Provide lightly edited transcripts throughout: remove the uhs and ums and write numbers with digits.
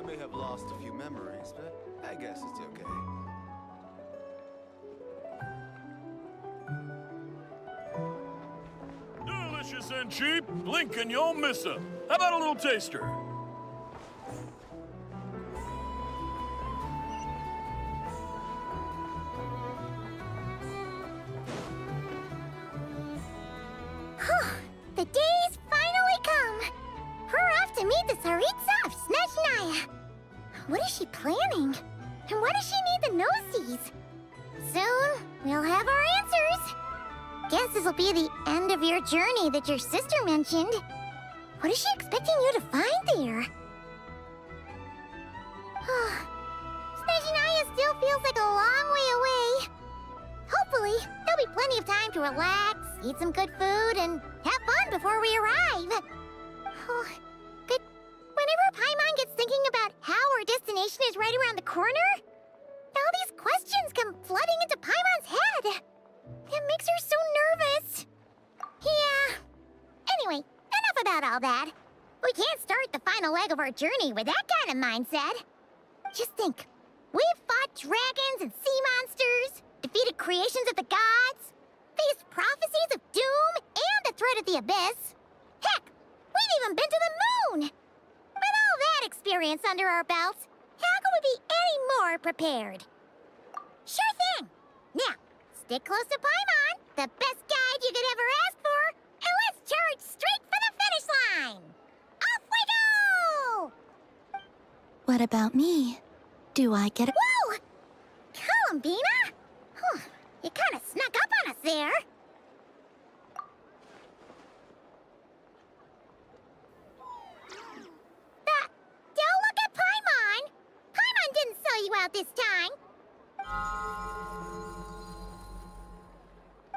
may have lost a few memories, but I guess it's okay. Delicious and cheap, blink and you'll miss her. How about a little taster? The day's finally come! We're off to meet the Tsaritsa of Snezhnaya. What is she planning? And why does she need the noseies? Soon, we'll have our answers. Guess this'll be the end of your journey that your sister mentioned. What is she expecting you to find there? Snezhnaya still feels like a long way away. Hopefully, there'll be plenty of time to relax, eat some good food, and have fun before we arrive. But whenever Paimon gets thinking about how our destination is right around the corner, all these questions come flooding into Paimon's head. It makes her so nervous. Yeah. Anyway, enough about all that. We can't start the final leg of our journey with that kind of mindset. Just think. We've fought dragons and sea monsters, defeated creations of the gods, faced prophecies of doom and the threat of the abyss. Heck, we've even been to the moon! With all that experience under our belts, how could we be any more prepared? Sure thing! Now, stick close to Paimon, the best guide you could ever ask for, and let's charge straight for the finish line! Off we go! What about me? Do I get a— Whoa! Columbina? You kinda snuck up on us there. Don't look at Paimon! Paimon didn't sell you out this time.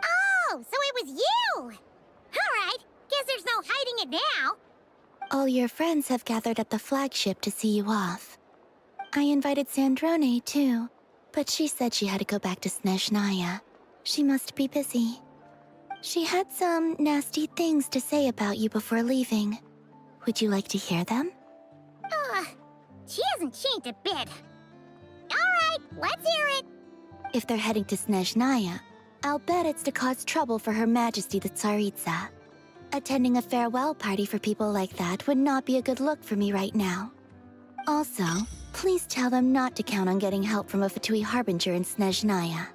Oh, so it was you! Alright, guess there's no hiding it now. All your friends have gathered at the flagship to see you off. I invited Sandrone, too, but she said she had to go back to Snezhnaya. She must be busy. She had some nasty things to say about you before leaving. Would you like to hear them? She hasn't changed a bit. Alright, let's hear it. If they're heading to Snezhnaya, I'll bet it's to cause trouble for Her Majesty the Tsaritsa. Attending a farewell party for people like that would not be a good look for me right now. Also, please tell them not to count on getting help from a Fatui Harbinger in Snezhnaya.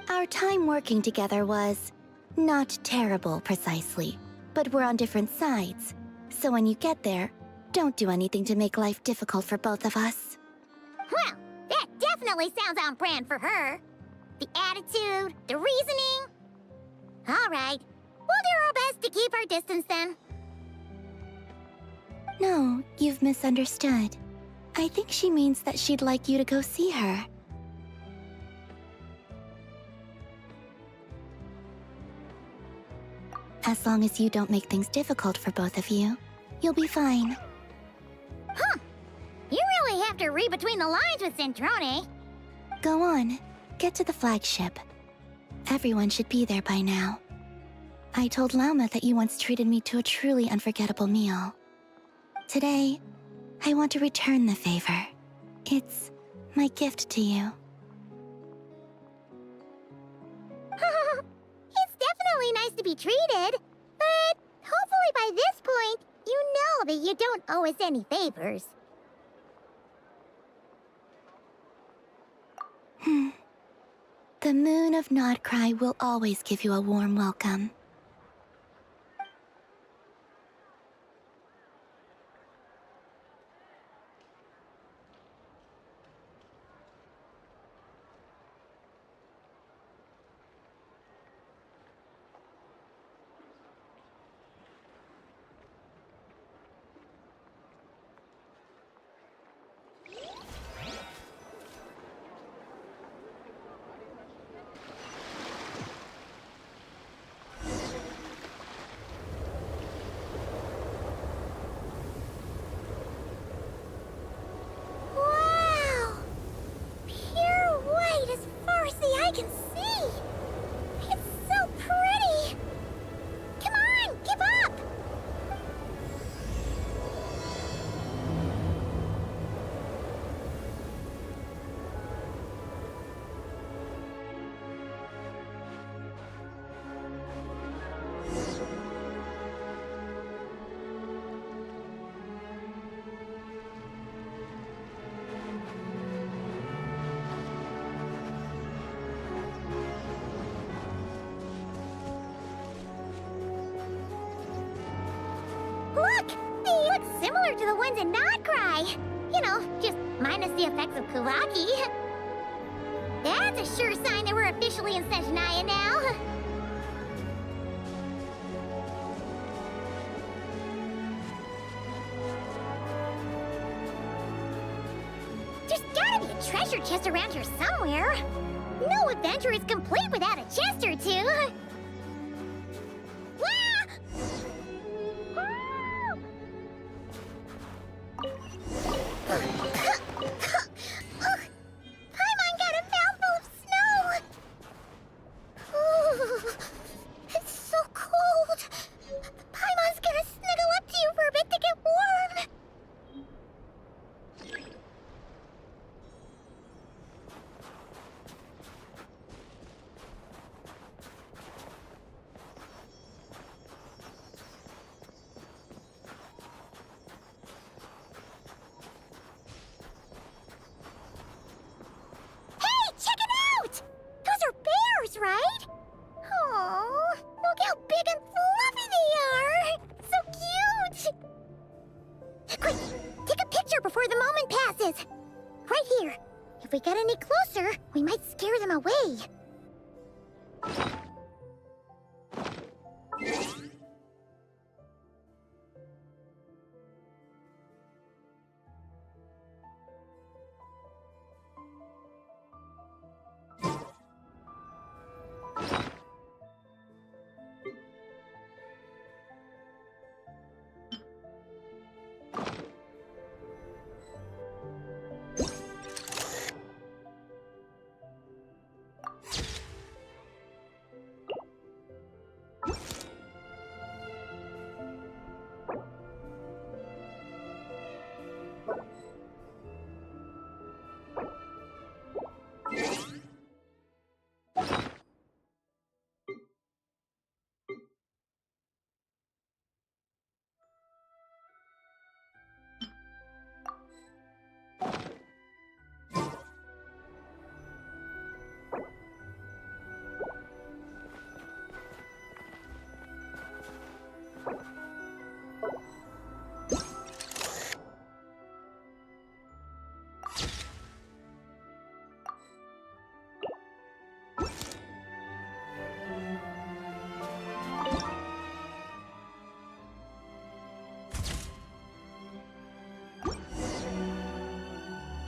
Our time working together was not terrible, precisely, but we're on different sides. So when you get there, don't do anything to make life difficult for both of us. Well, that definitely sounds on brand for her. The attitude, the reasoning. Alright, we'll do our best to keep our distance then. No, you've misunderstood. I think she means that she'd like you to go see her. As long as you don't make things difficult for both of you, you'll be fine. You really have to read between the lines with Centrone. Go on, get to the flagship. Everyone should be there by now. I told Lauma that you once treated me to a truly unforgettable meal. Today, I want to return the favor. It's my gift to you. It's definitely nice to be treated, but hopefully by this point, you know that you don't owe us any favors. The moon of Nodcry will always give you a warm welcome. similar to the ones in Notcry. You know, just minus the effects of Kuvaki. That's a sure sign that we're officially in Snezhnaya now. There's gotta be a treasure chest around here somewhere. No adventure is complete without a chest or two. Paimon got a mouthful of snow! Ooh, it's so cold. Paimon's gonna snuggle up to you for a bit to get warm. Hey, check it out! Those are bears, right? Oh, look how big and fluffy they are! So cute! Quick, take a picture before the moment passes. Right here. If we get any closer, we might scare them away.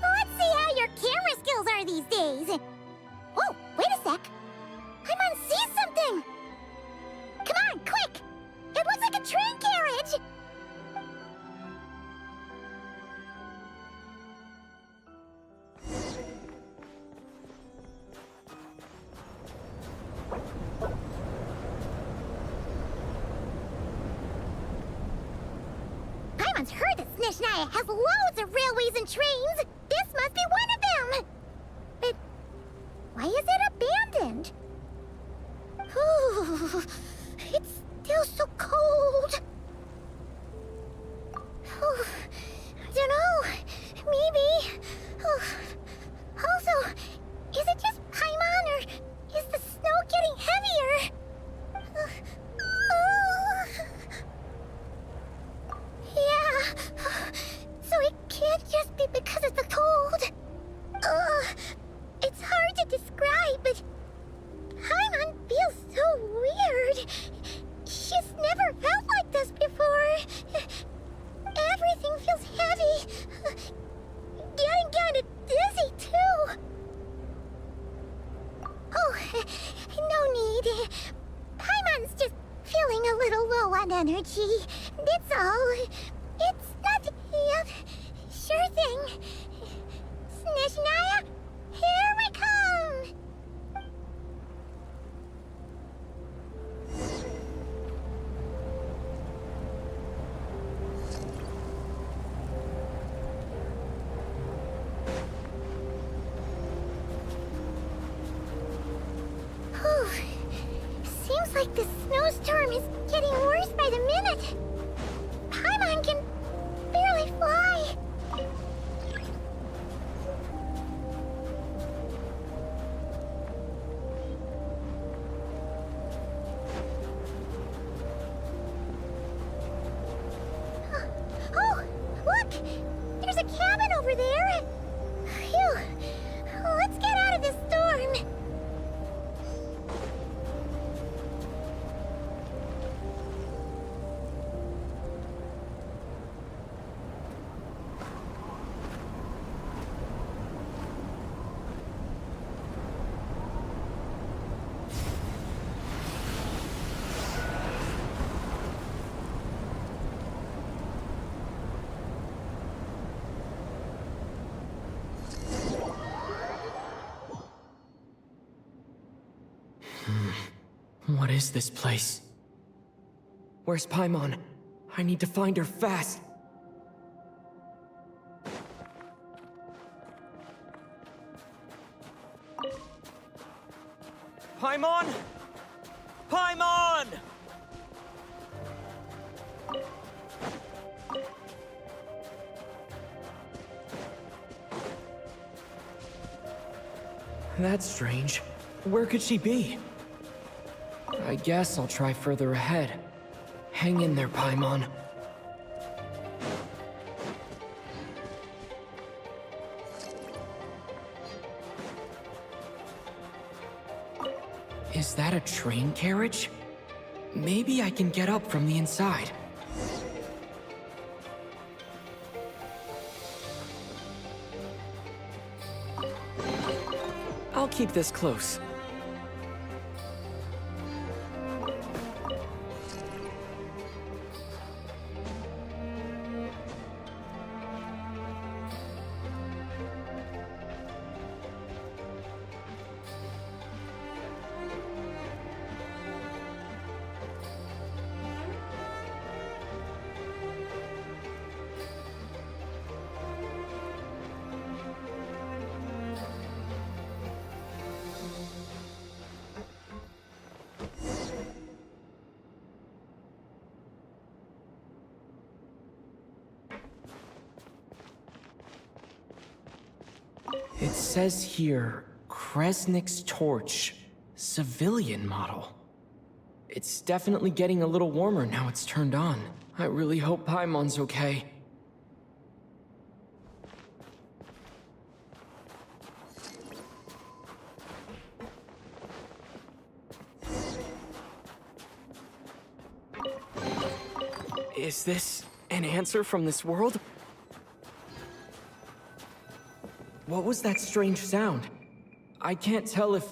Let's see how your camera skills are these days. Oh, wait a sec. Paimon sees something. Come on, quick! It looks like a train carriage. Paimon's heard that Snezhnaya has loads of railways and trains. This must be one of them. But why is it abandoned? Ooh, it's still so cold. Ooh, I don't know. Maybe. Ooh. Also, is it just Paimon or is the snow getting heavier? Yeah. So it can't just be because of the cold. It's hard to describe, but Paimon feels so weird. She's never felt like this before. Everything feels heavy. Getting kind of dizzy, too. Oh, no need. Paimon's just feeling a little low on energy. That's all. It's nothing. Sure thing. Snezhnaya, here we come! Seems like the snowstorm is getting worse by the minute. Paimon can barely fly. Oh, over there. Phew. Let's get out of this storm. What is this place? Where's Paimon? I need to find her fast. Paimon! Paimon! That's strange. Where could she be? I guess I'll try further ahead. Hang in there, Paimon. Is that a train carriage? Maybe I can get up from the inside. I'll keep this close. It says here, Kresnik's torch, civilian model. It's definitely getting a little warmer now it's turned on. I really hope Paimon's okay. Is this an answer from this world? What was that strange sound? I can't tell if...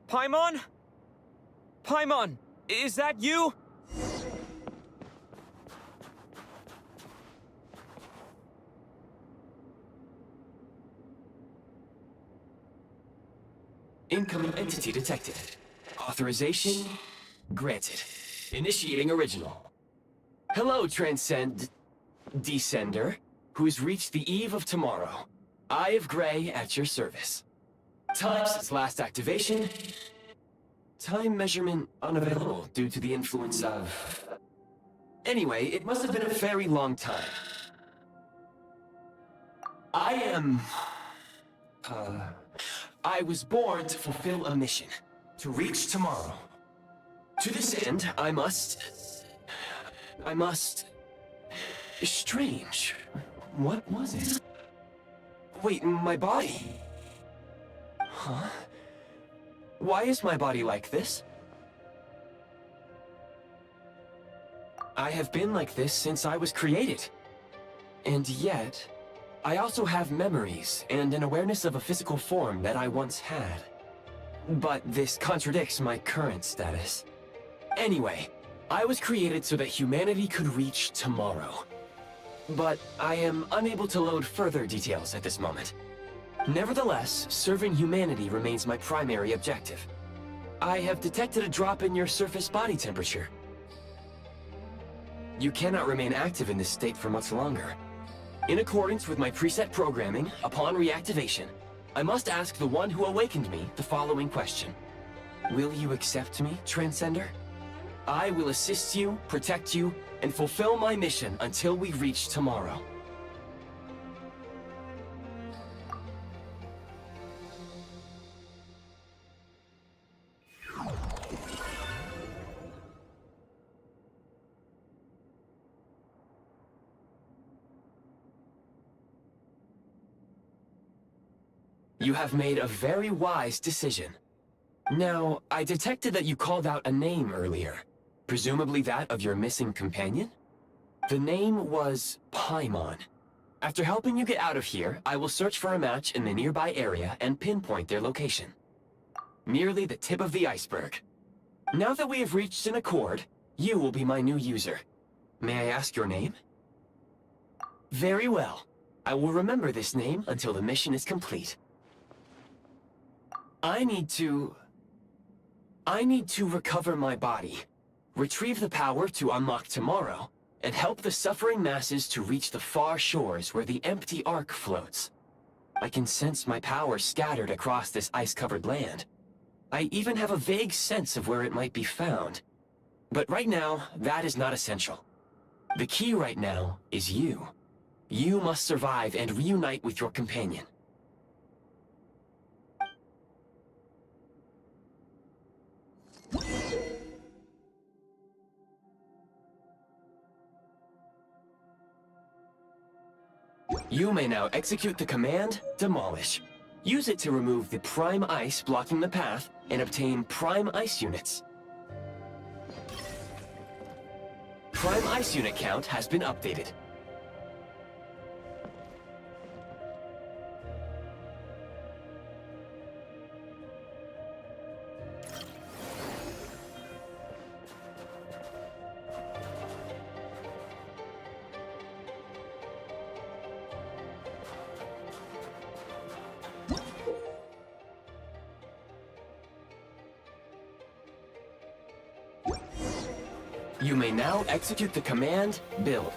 Paimon? Paimon, is that you? Incoming entity detected. Authorization granted. Initiating original. Hello, Descender, who's reached the eve of tomorrow. Eye of Grey at your service. Time since last activation. Time measurement unavailable due to the influence of... Anyway, it must have been a very long time. I was born to fulfill a mission. To reach tomorrow. To this end, I must... Strange. What was it? Wait, my body? Huh? Why is my body like this? I have been like this since I was created. And yet, I also have memories and an awareness of a physical form that I once had. But this contradicts my current status. Anyway, I was created so that humanity could reach tomorrow. But I am unable to load further details at this moment. Nevertheless, serving humanity remains my primary objective. I have detected a drop in your surface body temperature. You cannot remain active in this state for much longer. In accordance with my preset programming, upon reactivation, I must ask the one who awakened me the following question. Will you accept me, Transcender? I will assist you, protect you, and fulfill my mission until we reach tomorrow. You have made a very wise decision. Now, I detected that you called out a name earlier. Presumably that of your missing companion? The name was Paimon. After helping you get out of here, I will search for a match in the nearby area and pinpoint their location. Merely the tip of the iceberg. Now that we have reached an accord, you will be my new user. May I ask your name? Very well. I will remember this name until the mission is complete. I need to recover my body, retrieve the power to unlock tomorrow, and help the suffering masses to reach the far shores where the empty Ark floats. I can sense my power scattered across this ice-covered land. I even have a vague sense of where it might be found. But right now, that is not essential. The key right now is you. You must survive and reunite with your companion. You may now execute the command, Demolish. Use it to remove the prime ice blocking the path and obtain prime ice units. Prime ice unit count has been updated. You may now execute the command, Build.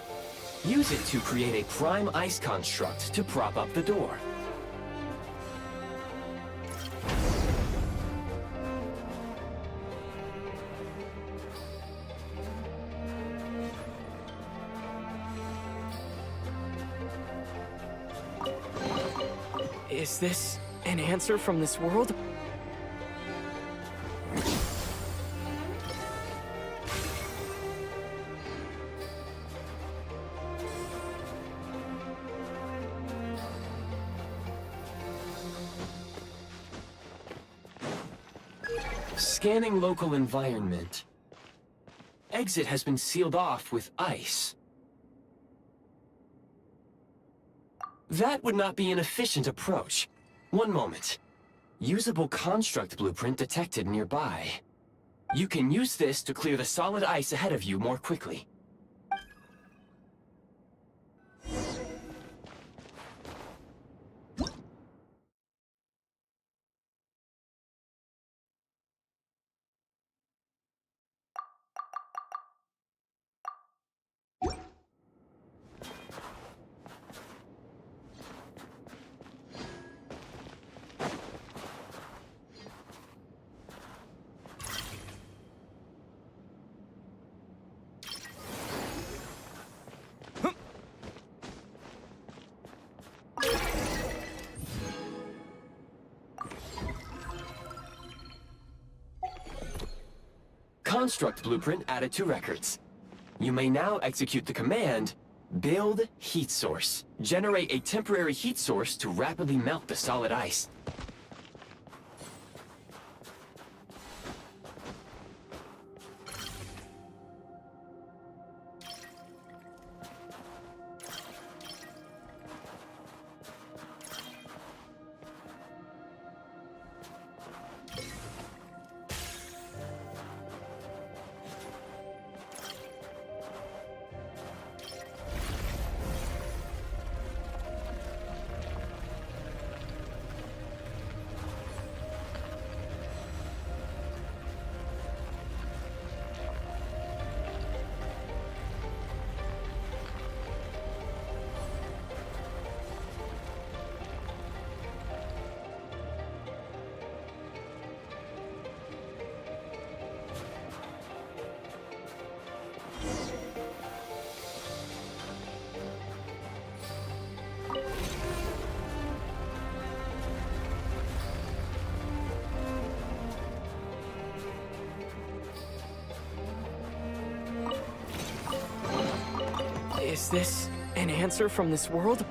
Use it to create a prime ice construct to prop up the door. Is this an answer from this world? Scanning local environment. Exit has been sealed off with ice. That would not be an efficient approach. One moment. Usable construct blueprint detected nearby. You can use this to clear the solid ice ahead of you more quickly. Construct blueprint added to records. You may now execute the command, Build Heat Source. Generate a temporary heat source to rapidly melt the solid ice. Is this an answer from this world?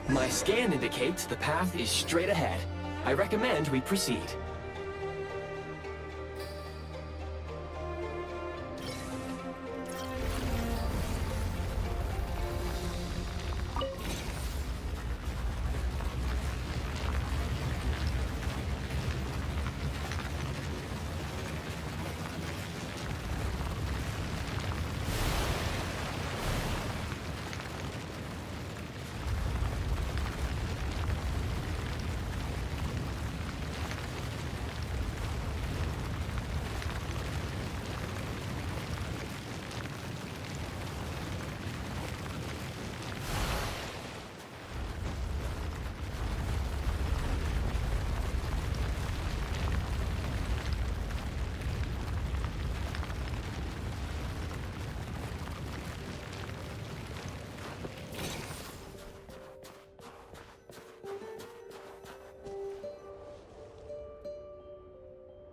My scan indicates the path is straight ahead. I recommend we proceed.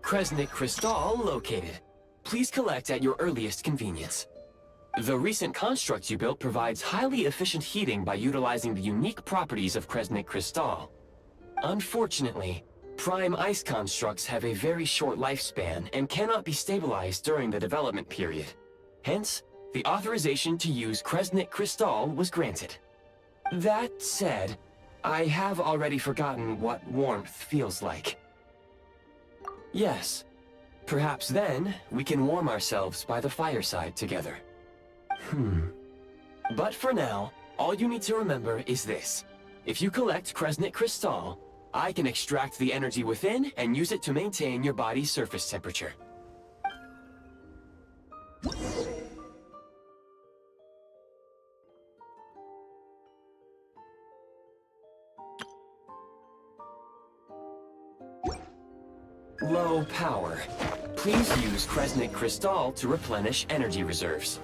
Kresnik Crystal located. Please collect at your earliest convenience. The recent construct you built provides highly efficient heating by utilizing the unique properties of Kresnik Crystal. Unfortunately, prime ice constructs have a very short lifespan and cannot be stabilized during the development period. Hence, the authorization to use Kresnik Crystal was granted. That said, I have already forgotten what warmth feels like. Yes. Perhaps then, we can warm ourselves by the fireside together. But for now, all you need to remember is this. If you collect Kresnik Crystal, I can extract the energy within and use it to maintain your body's surface temperature. Low power. Please use Kresnik Crystal to replenish energy reserves.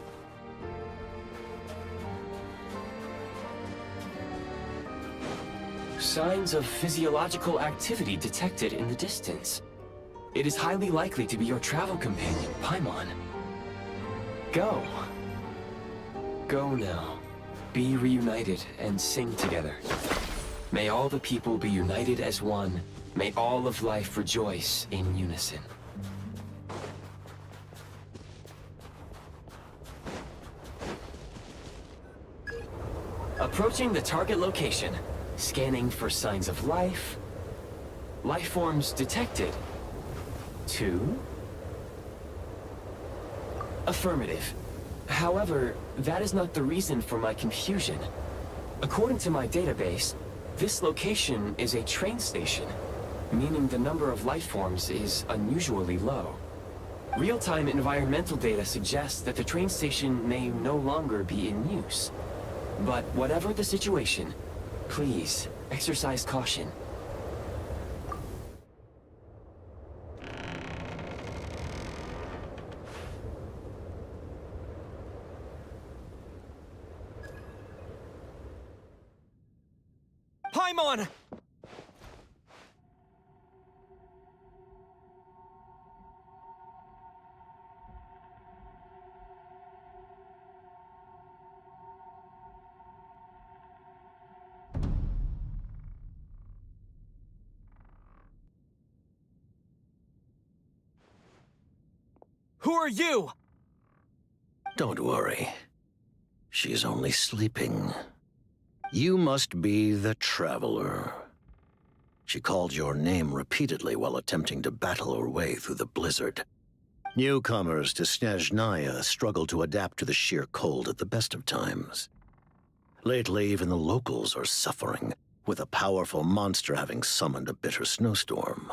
Signs of physiological activity detected in the distance. It is highly likely to be your travel companion, Paimon. Go. Go now. Be reunited and sing together. May all the people be united as one. May all of life rejoice in unison. Approaching the target location. Scanning for signs of life. Life forms detected. 2. Affirmative. However, that is not the reason for my confusion. According to my database, this location is a train station, meaning the number of life forms is unusually low. Real-time environmental data suggests that the train station may no longer be in use. But whatever the situation, please exercise caution. Paimon! Who are you? Don't worry. She's only sleeping. You must be the Traveler. She called your name repeatedly while attempting to battle her way through the blizzard. Newcomers to Snezhnaya struggle to adapt to the sheer cold at the best of times. Lately, even the locals are suffering, with a powerful monster having summoned a bitter snowstorm.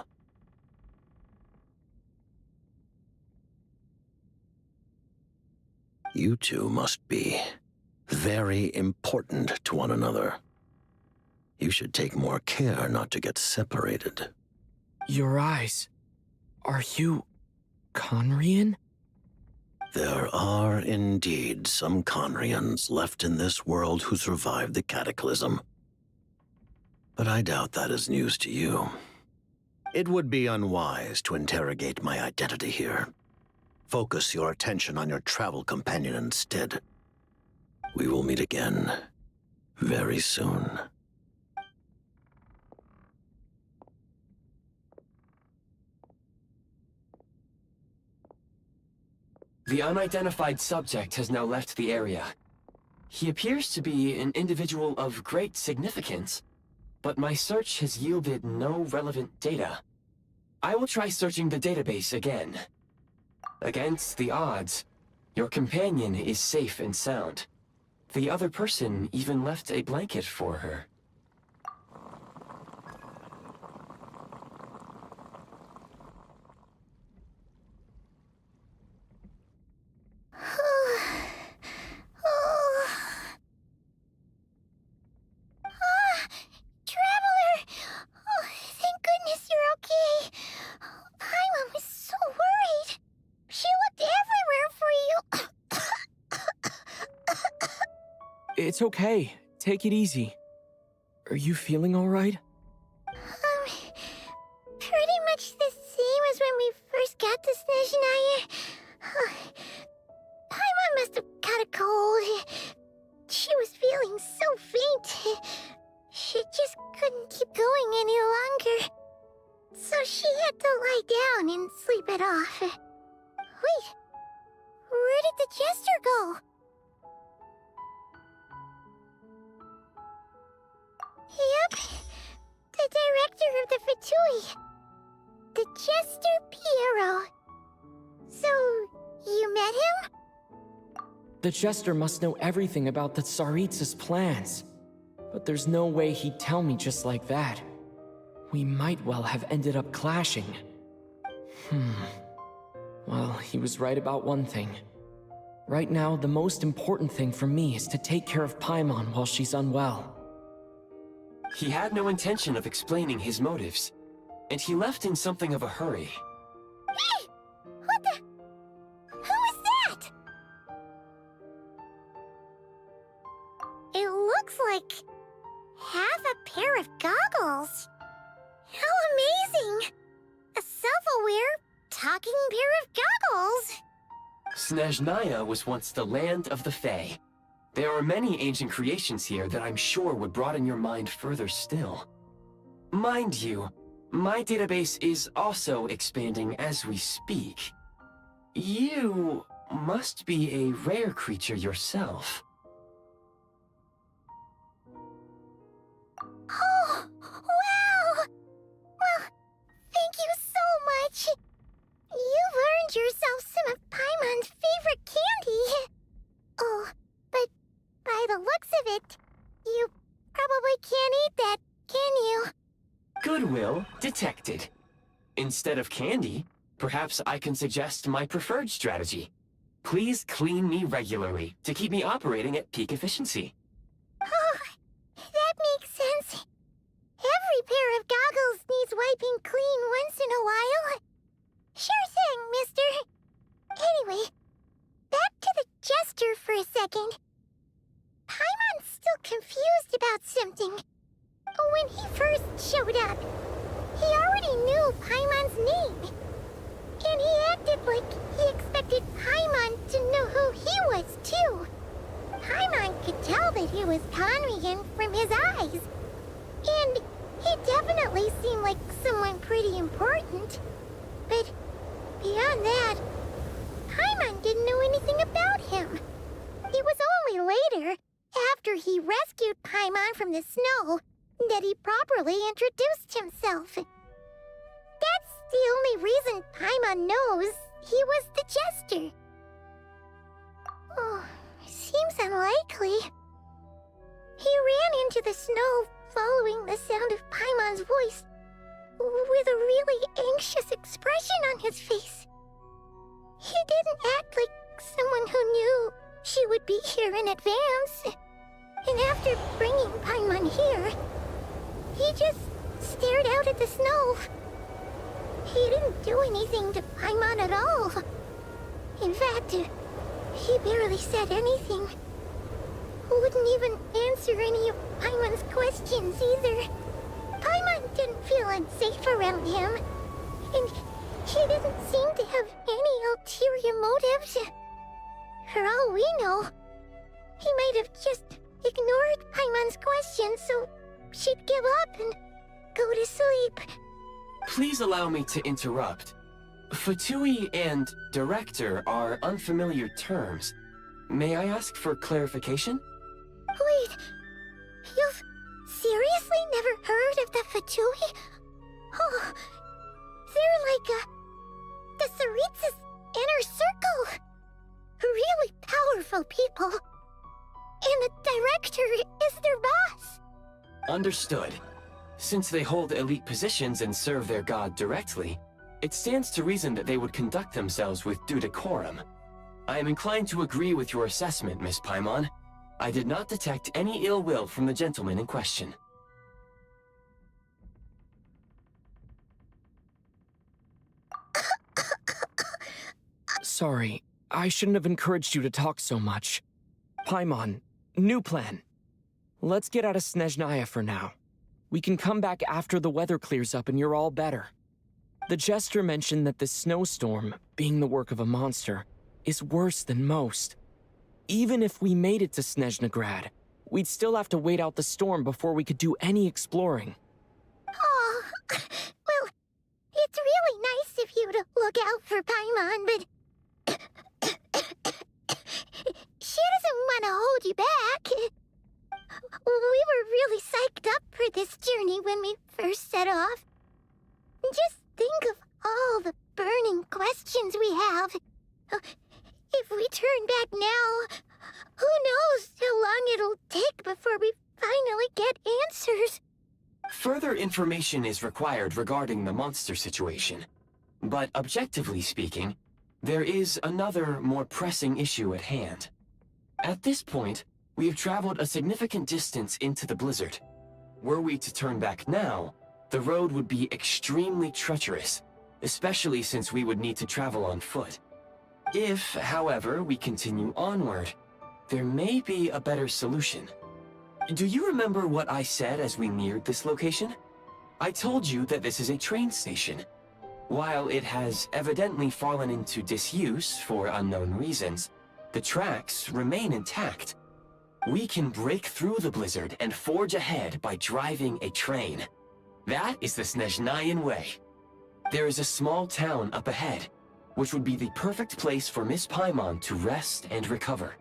You two must be very important to one another. You should take more care not to get separated. Your eyes. Are you Conrian? There are indeed some Conrians left in this world who survived the cataclysm. But I doubt that is news to you. It would be unwise to interrogate my identity here. Focus your attention on your travel companion instead. We will meet again very soon. The unidentified subject has now left the area. He appears to be an individual of great significance, but my search has yielded no relevant data. I will try searching the database again. Against the odds, your companion is safe and sound. The other person even left a blanket for her. Traveler! Oh, thank goodness you're okay. Paimon was so worried. She looked everywhere for you. It's okay. Take it easy. Are you feeling alright? Pretty much the same as when we first got to Snezhnaya. Paimon must have caught a cold. She was feeling so faint. She just couldn't keep going any longer. So she had to lie down and sleep it off. Wait, where did the jester go? Yep, the director of the Fatui. The Jester Piero. So, you met him? The Jester must know everything about the Tsaritsa's plans. But there's no way he'd tell me just like that. We might well have ended up clashing. Well, he was right about one thing. Right now, the most important thing for me is to take care of Paimon while she's unwell. He had no intention of explaining his motives, and he left in something of a hurry. Hey! What the... Who is that? It looks like... half a pair of goggles. How amazing! A self-aware, talking pair of goggles! Snezhnaya was once the land of the Fae. There are many ancient creations here that I'm sure would broaden your mind further still. Mind you, my database is also expanding as we speak. You must be a rare creature yourself. Oh, wow! Well, thank you so much. You've earned yourself some of Paimon's favorite candy. Oh, but by the looks of it, you probably can't eat that, can you? Goodwill detected. Instead of candy, perhaps I can suggest my preferred strategy. Please clean me regularly to keep me operating at peak efficiency. Oh, that makes sense. Every pair of goggles needs wiping clean once in a while. Sure thing, mister. Anyway, back to the Jester for a second. Paimon's still confused about something. When he first showed up, he already knew Paimon's name. And he acted like he expected Paimon to know who he was, too. Paimon could tell that he was Conrian from his eyes. And he definitely seemed like someone pretty important. But beyond that, Paimon didn't know anything about him. It was only later, after he rescued Paimon from the snow, that he properly introduced himself. That's the only reason Paimon knows he was the Jester. Oh, seems unlikely. He ran into the snow following the sound of Paimon's voice, with a really anxious expression on his face. He didn't act like someone who knew she would be here in advance. And after bringing Paimon here, he just stared out at the snow. He didn't do anything to Paimon at all. In fact, he barely said anything. Wouldn't even answer any of Paimon's questions either. Paimon didn't feel unsafe around him, and he didn't seem to have any ulterior motives. For all we know, he might have just ignored Paimon's questions so she'd give up and go to sleep. Please allow me to interrupt. Fatui and director are unfamiliar terms. May I ask for clarification? Wait, you've seriously never heard of the Fatui? Oh, they're like the Tsaritsa's inner circle. Really powerful people. And the director is their boss. Understood. Since they hold elite positions and serve their god directly, it stands to reason that they would conduct themselves with due decorum. I am inclined to agree with your assessment, Miss Paimon. I did not detect any ill will from the gentleman in question. Sorry, I shouldn't have encouraged you to talk so much. Paimon, new plan. Let's get out of Snezhnaya for now. We can come back after the weather clears up and you're all better. The jester mentioned that this snowstorm, being the work of a monster, is worse than most. Even if we made it to Snezhnegrad, we'd still have to wait out the storm before we could do any exploring. Oh, well, it's really nice of you to look out for Paimon, but she doesn't want to hold you back. We were really psyched up for this journey when we first set off. Just think of all the burning questions we have. If we turn back now, who knows how long it'll take before we finally get answers. Further information is required regarding the monster situation. But objectively speaking, there is another, more pressing issue at hand. At this point, we have traveled a significant distance into the blizzard. Were we to turn back now, the road would be extremely treacherous, especially since we would need to travel on foot. If, however, we continue onward, there may be a better solution. Do you remember what I said as we neared this location? I told you that this is a train station. While it has evidently fallen into disuse for unknown reasons, the tracks remain intact. We can break through the blizzard and forge ahead by driving a train. That is the Snezhnayan way. There is a small town up ahead, which would be the perfect place for Miss Paimon to rest and recover.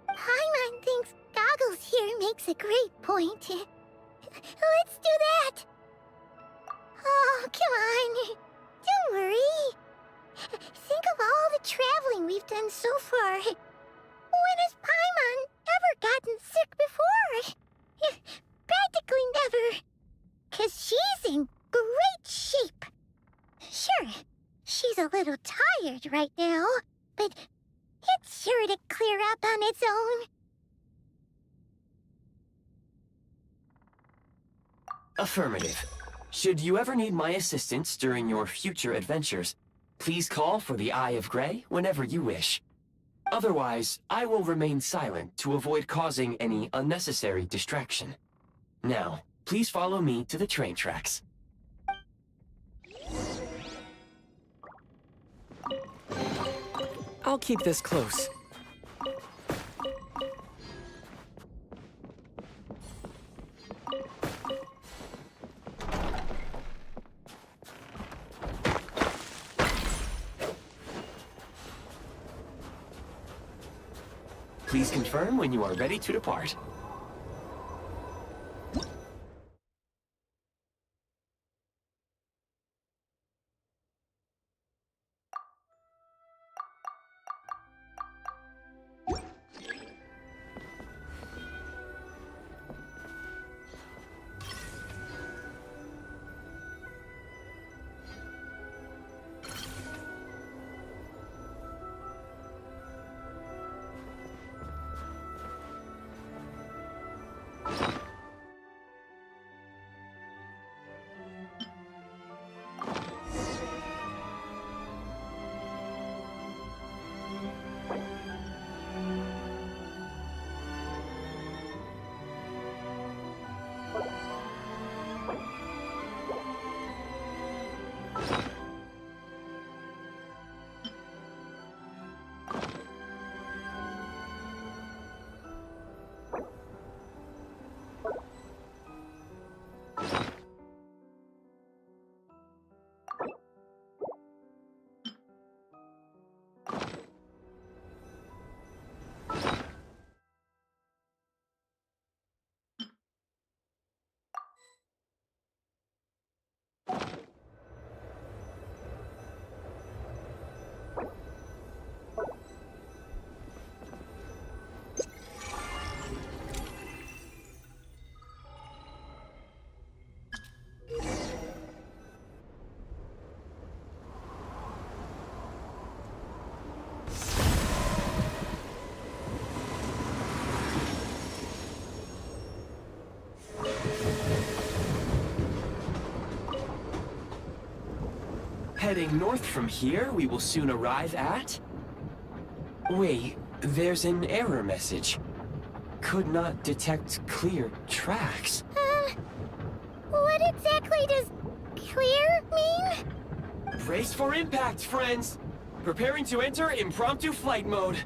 Paimon thinks Goggles here makes a great point. Let's do that. Oh, come on. Don't worry. Think of all the traveling we've done so far. When has Paimon ever gotten sick before? Practically never. 'Cause she's in great shape. Sure, she's a little tired right now, but it's sure to clear up on its own. Affirmative. Should you ever need my assistance during your future adventures, please call for the Eye of Grey whenever you wish. Otherwise, I will remain silent to avoid causing any unnecessary distraction. Now, please follow me to the train tracks. I'll keep this close. Please confirm when you are ready to depart. heading north from here, we will soon arrive at... Wait, there's an error message. Could not detect clear tracks. What exactly does clear mean? Brace for impact, friends! Preparing to enter impromptu flight mode.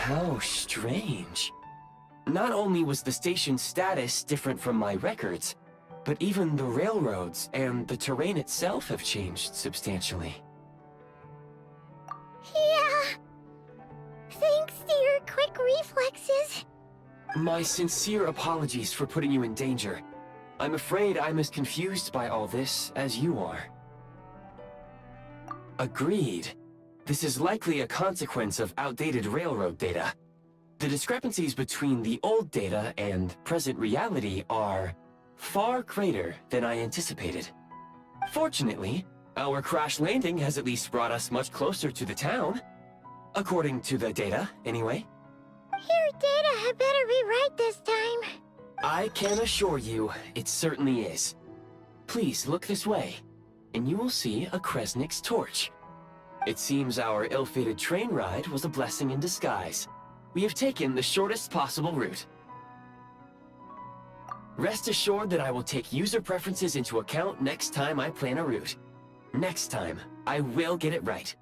How strange. Not only was the station's status different from my records, but even the railroads and the terrain itself have changed substantially. Yeah. Thanks to your quick reflexes. My sincere apologies for putting you in danger. I'm afraid I'm as confused by all this as you are. Agreed. This is likely a consequence of outdated railroad data. The discrepancies between the old data and present reality are far greater than I anticipated. Fortunately, our crash landing has at least brought us much closer to the town. According to the data, anyway. Your data had better be right this time. I can assure you, it certainly is. Please look this way, and you will see a Kresnik's torch. It seems our ill-fated train ride was a blessing in disguise. We have taken the shortest possible route. Rest assured that I will take user preferences into account next time I plan a route. Next time, I will get it right.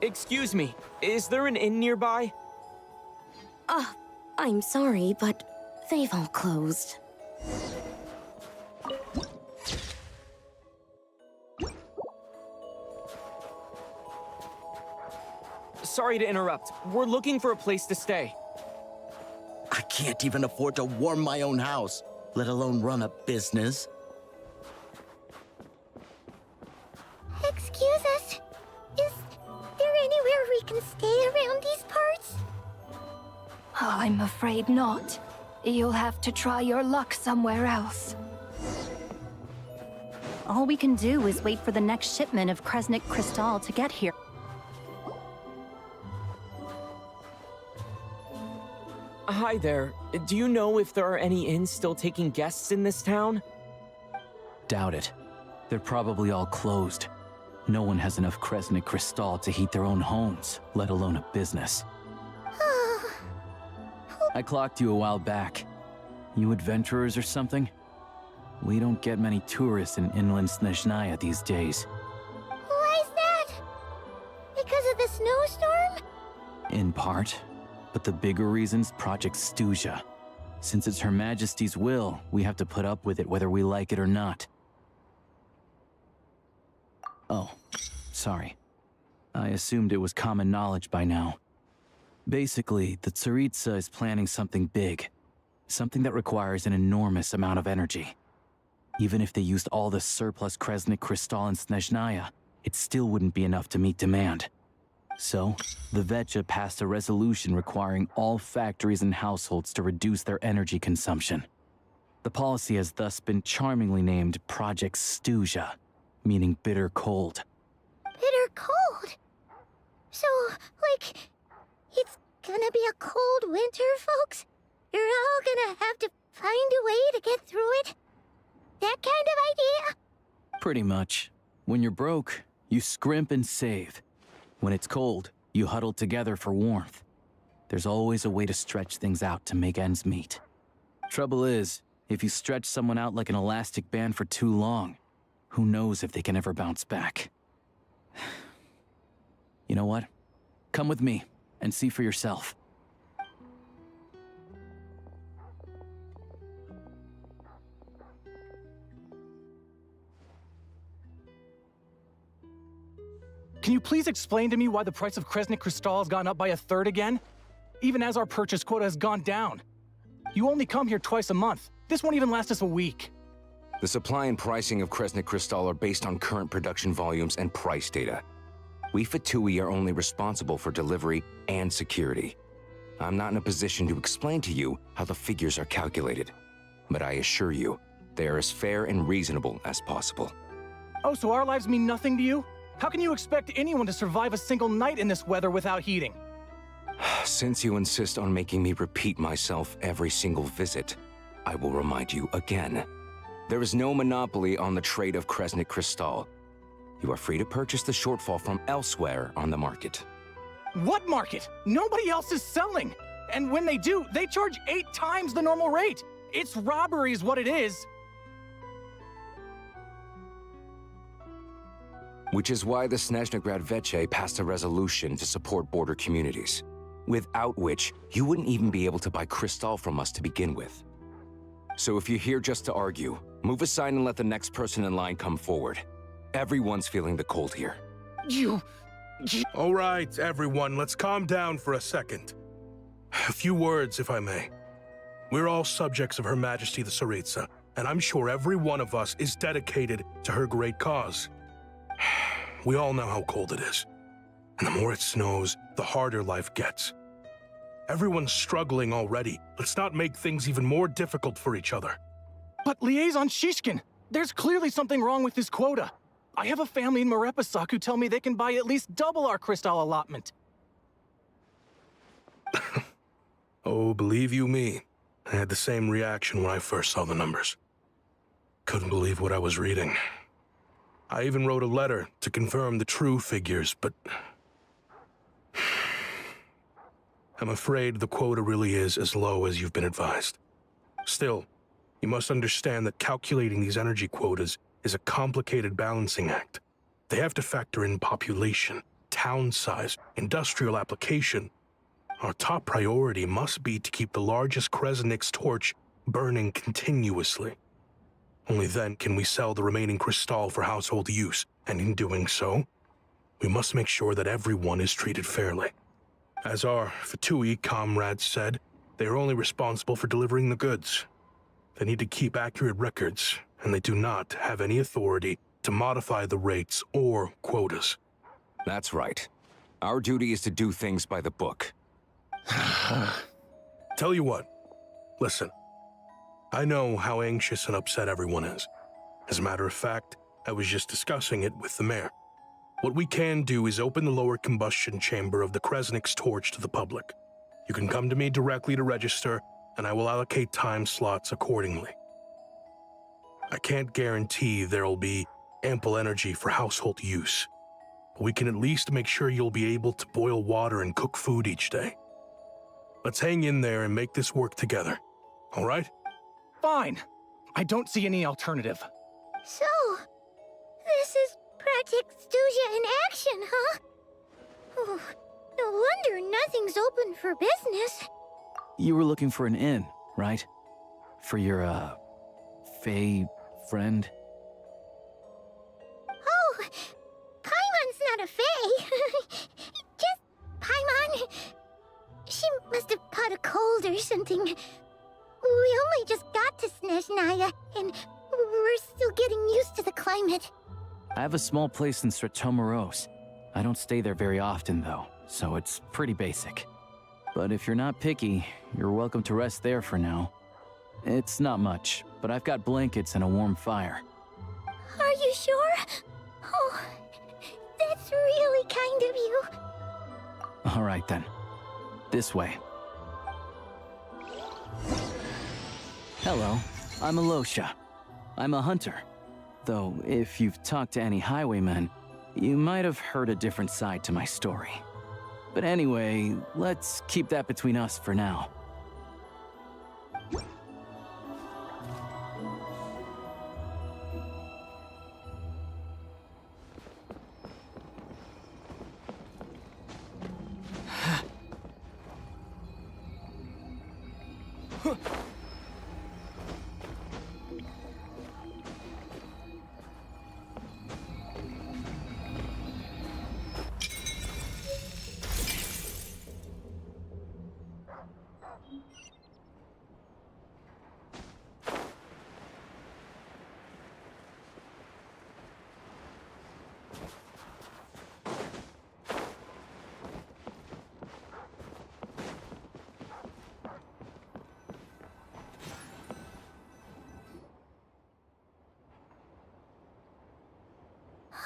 Excuse me, is there an inn nearby? I'm sorry, but they've all closed. Sorry to interrupt. We're looking for a place to stay. I can't even afford to warm my own house, let alone run a business. Excuse us. Is there anywhere we can stay around these parts? I'm afraid not. You'll have to try your luck somewhere else. All we can do is wait for the next shipment of Kresnik Crystal to get here. Hi there. Do you know if there are any inns still taking guests in this town? Doubt it. They're probably all closed. No one has enough Kresnik Crystal to heat their own homes, let alone a business. I clocked you a while back. You adventurers or something? We don't get many tourists in inland Snezhnaya these days. Why is that? Because of the snowstorm? In part. But the bigger reason's Project Stuja. Since it's Her Majesty's will, we have to put up with it whether we like it or not. Oh, sorry. I assumed it was common knowledge by now. Basically, the Tsaritsa is planning something big. Something that requires an enormous amount of energy. Even if they used all the surplus Kresnik Crystal in Snezhnaya, it still wouldn't be enough to meet demand. So, the Vetja passed a resolution requiring all factories and households to reduce their energy consumption. The policy has thus been charmingly named Project Stuja, meaning bitter cold. Bitter cold? So, like, it's gonna be a cold winter, folks? You're all gonna have to find a way to get through it? That kind of idea? Pretty much. When you're broke, you scrimp and save. When it's cold, you huddle together for warmth. There's always a way to stretch things out to make ends meet. Trouble is, if you stretch someone out like an elastic band for too long, who knows if they can ever bounce back. You know what? Come with me and see for yourself. Can you please explain to me why the price of Kresnik Crystal has gone up by 1/3 again? Even as our purchase quota has gone down. You only come here twice a month. This won't even last us a week. The supply and pricing of Kresnik Crystal are based on current production volumes and price data. We Fatui are only responsible for delivery and security. I'm not in a position to explain to you how the figures are calculated, but I assure you, they are as fair and reasonable as possible. Oh, so our lives mean nothing to you? How can you expect anyone to survive a single night in this weather without heating? Since you insist on making me repeat myself every single visit, I will remind you again. There is no monopoly on the trade of Kresnik Crystal. You are free to purchase the shortfall from elsewhere on the market. What market? Nobody else is selling. And when they do, they charge 8 times the normal rate. It's robbery is what it is. Which is why the Snezhnegrad Veche passed a resolution to support border communities, without which you wouldn't even be able to buy crystal from us to begin with. So if you're here just to argue, move aside and let the next person in line come forward. Everyone's feeling the cold here. All right, everyone, let's calm down for a second. A few words, if I may. We're all subjects of Her Majesty the Tsaritsa, and I'm sure every one of us is dedicated to her great cause. We all know how cold it is, and the more it snows, the harder life gets. Everyone's struggling already. Let's not make things even more difficult for each other. But Liaison Shishkin, there's clearly something wrong with this quota. I have a family in M.S.A who tell me they can buy at least double our crystal allotment. Oh, believe you me, I had the same reaction when I first saw the numbers. Couldn't believe what I was reading. I even wrote a letter to confirm the true figures, but I'm afraid the quota really is as low as you've been advised. Still, you must understand that calculating these energy quotas is a complicated balancing act. They have to factor in population, town size, industrial application. Our top priority must be to keep the largest Kresnik's torch burning continuously. Only then can we sell the remaining crystal for household use, and in doing so, we must make sure that everyone is treated fairly. As our Fatui comrades said, they are only responsible for delivering the goods. They need to keep accurate records, and they do not have any authority to modify the rates or quotas. That's right. Our duty is to do things by the book. Tell you what, listen. I know how anxious and upset everyone is. As a matter of fact, I was just discussing it with the mayor. What we can do is open the lower combustion chamber of the Kresnik's torch to the public. You can come to me directly to register, and I will allocate time slots accordingly. I can't guarantee there'll be ample energy for household use, but we can at least make sure you'll be able to boil water and cook food each day. Let's hang in there and make this work together, all right? Fine. I don't see any alternative. So, this is Project Stuja in action, huh? Oh, no wonder nothing's open for business. You were looking for an inn, right? For your, Fae friend? Oh, Paimon's not a Fae. Just Paimon. She must have caught a cold or something. We only just got to Snezhnaya, and we're still getting used to the climate. I have a small place in Stratomaros. I don't stay there very often, though, so it's pretty basic. But if you're not picky, you're welcome to rest there for now. It's not much, but I've got blankets and a warm fire. Are you sure? Oh, that's really kind of you. All right, then. This way. Hello, I'm Alosha. I'm a hunter. Though, if you've talked to any highwaymen, you might have heard a different side to my story. But anyway, let's keep that between us for now.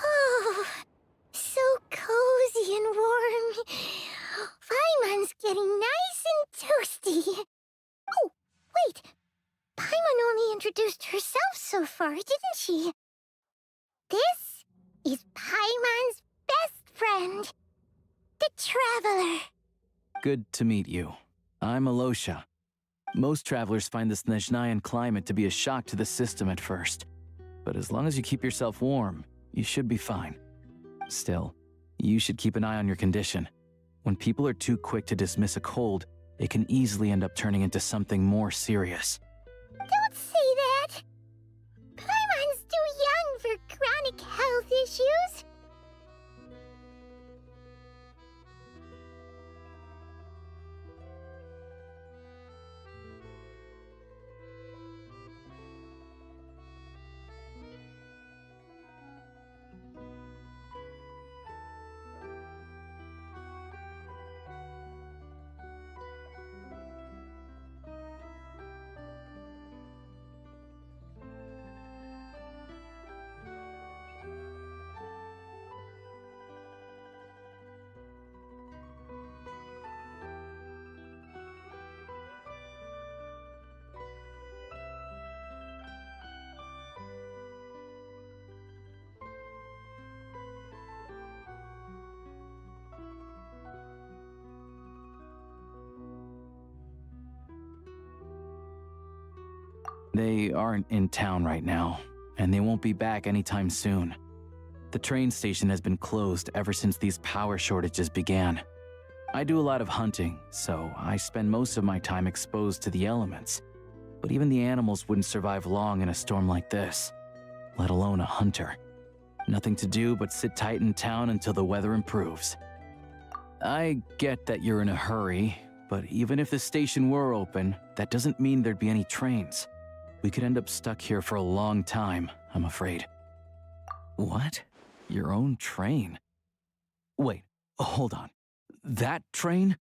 Oh, so cozy and warm. Paimon's getting nice and toasty. Oh, wait. Paimon only introduced herself so far, didn't she? This is Paimon's best friend, the Traveler. Good to meet you. I'm Alosha. Most travelers find the Snezhnayan climate to be a shock to the system at first. But as long as you keep yourself warm, you should be fine. Still, you should keep an eye on your condition. When people are too quick to dismiss a cold, it can easily end up turning into something more serious. Don't say that! Paimon's too young for chronic health issues. They aren't in town right now, and they won't be back anytime soon. The train station has been closed ever since these power shortages began. I do a lot of hunting, so I spend most of my time exposed to the elements. But even the animals wouldn't survive long in a storm like this, let alone a hunter. Nothing to do but sit tight in town until the weather improves. I get that you're in a hurry, but even if the station were open, that doesn't mean there'd be any trains. We could end up stuck here for a long time, I'm afraid. What? Your own train? Wait, hold on. That train?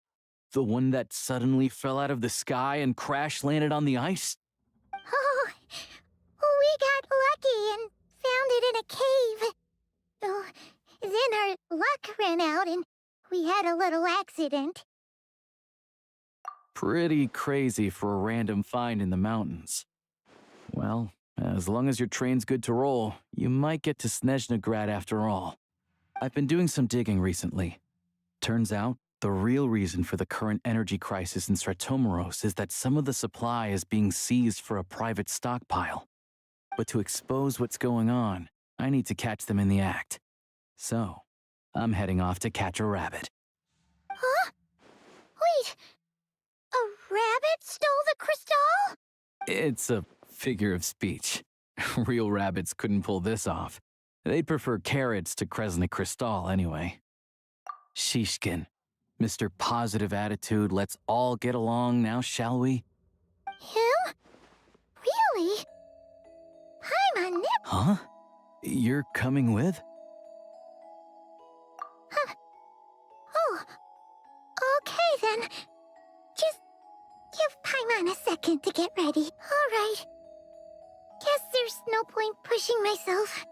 The one that suddenly fell out of the sky and crash-landed on the ice? Oh, we got lucky and found it in a cave. Oh, then our luck ran out and we had a little accident. Pretty crazy for a random find in the mountains. Well, as long as your train's good to roll, you might get to Snezhnagrad after all. I've been doing some digging recently. Turns out, the real reason for the current energy crisis in Stratomaros is that some of the supply is being seized for a private stockpile. But to expose what's going on, I need to catch them in the act. So, I'm heading off to catch a rabbit. Huh? Wait, a rabbit stole the crystal? It's a figure of speech. Real rabbits couldn't pull this off. They'd prefer carrots to Kresnik Crystal anyway. Shishkin, Mr. Positive Attitude, let's all get along now, shall we? Him? Really? Paimon, Huh? You're coming with? Huh. Oh, okay then. Just give Paimon a second to get ready. All right. Guess there's no point pushing myself.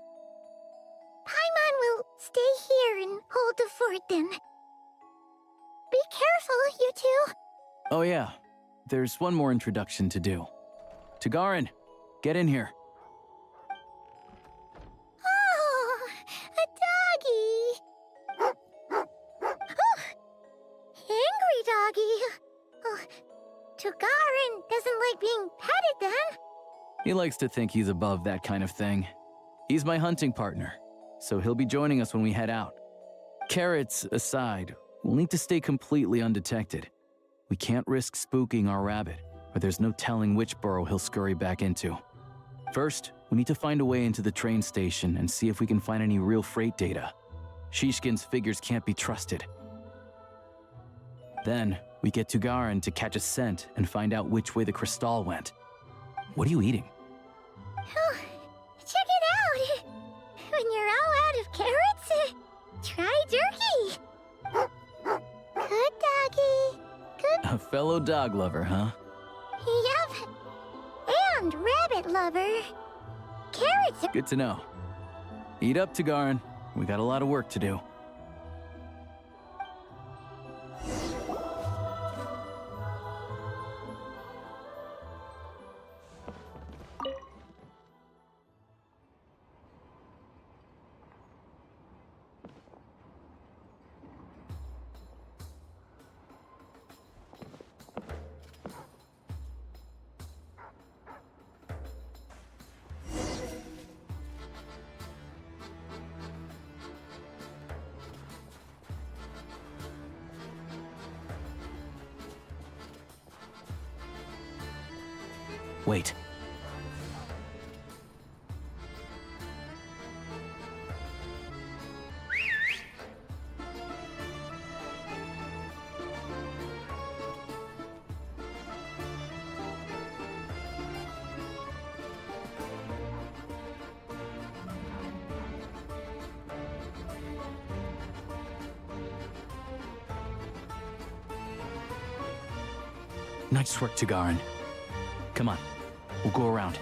Paimon will stay here and hold the fort then. Be careful, you two. Oh yeah, there's one more introduction to do. Tagarin, get in here. Tugarin doesn't like being petted then. He likes to think he's above that kind of thing. He's my hunting partner, so he'll be joining us when we head out. Carrots aside, we'll need to stay completely undetected. We can't risk spooking our rabbit, or there's no telling which burrow he'll scurry back into. First, we need to find a way into the train station and see if we can find any real freight data. Shishkin's figures can't be trusted. Then, we get Tugarin to catch a scent and find out which way the crystal went. What are you eating? Oh, check it out! When you're all out of carrots, try jerky! Good doggy. Good. A fellow dog lover, huh? Yep. And rabbit lover. Carrots are... Good to know. Eat up, Tugarin. We got a lot of work to do. Wait. Nice work, Tugarin. Come on. We'll go around.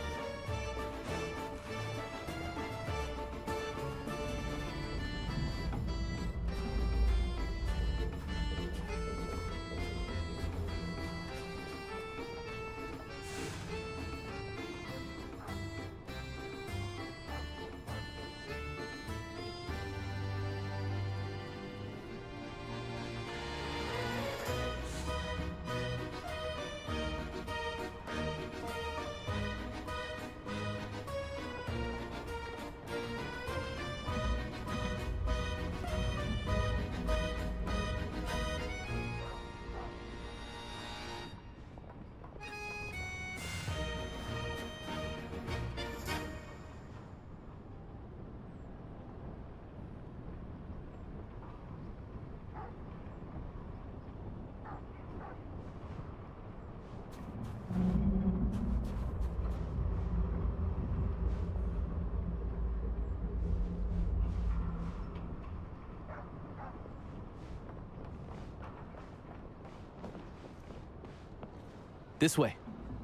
This way.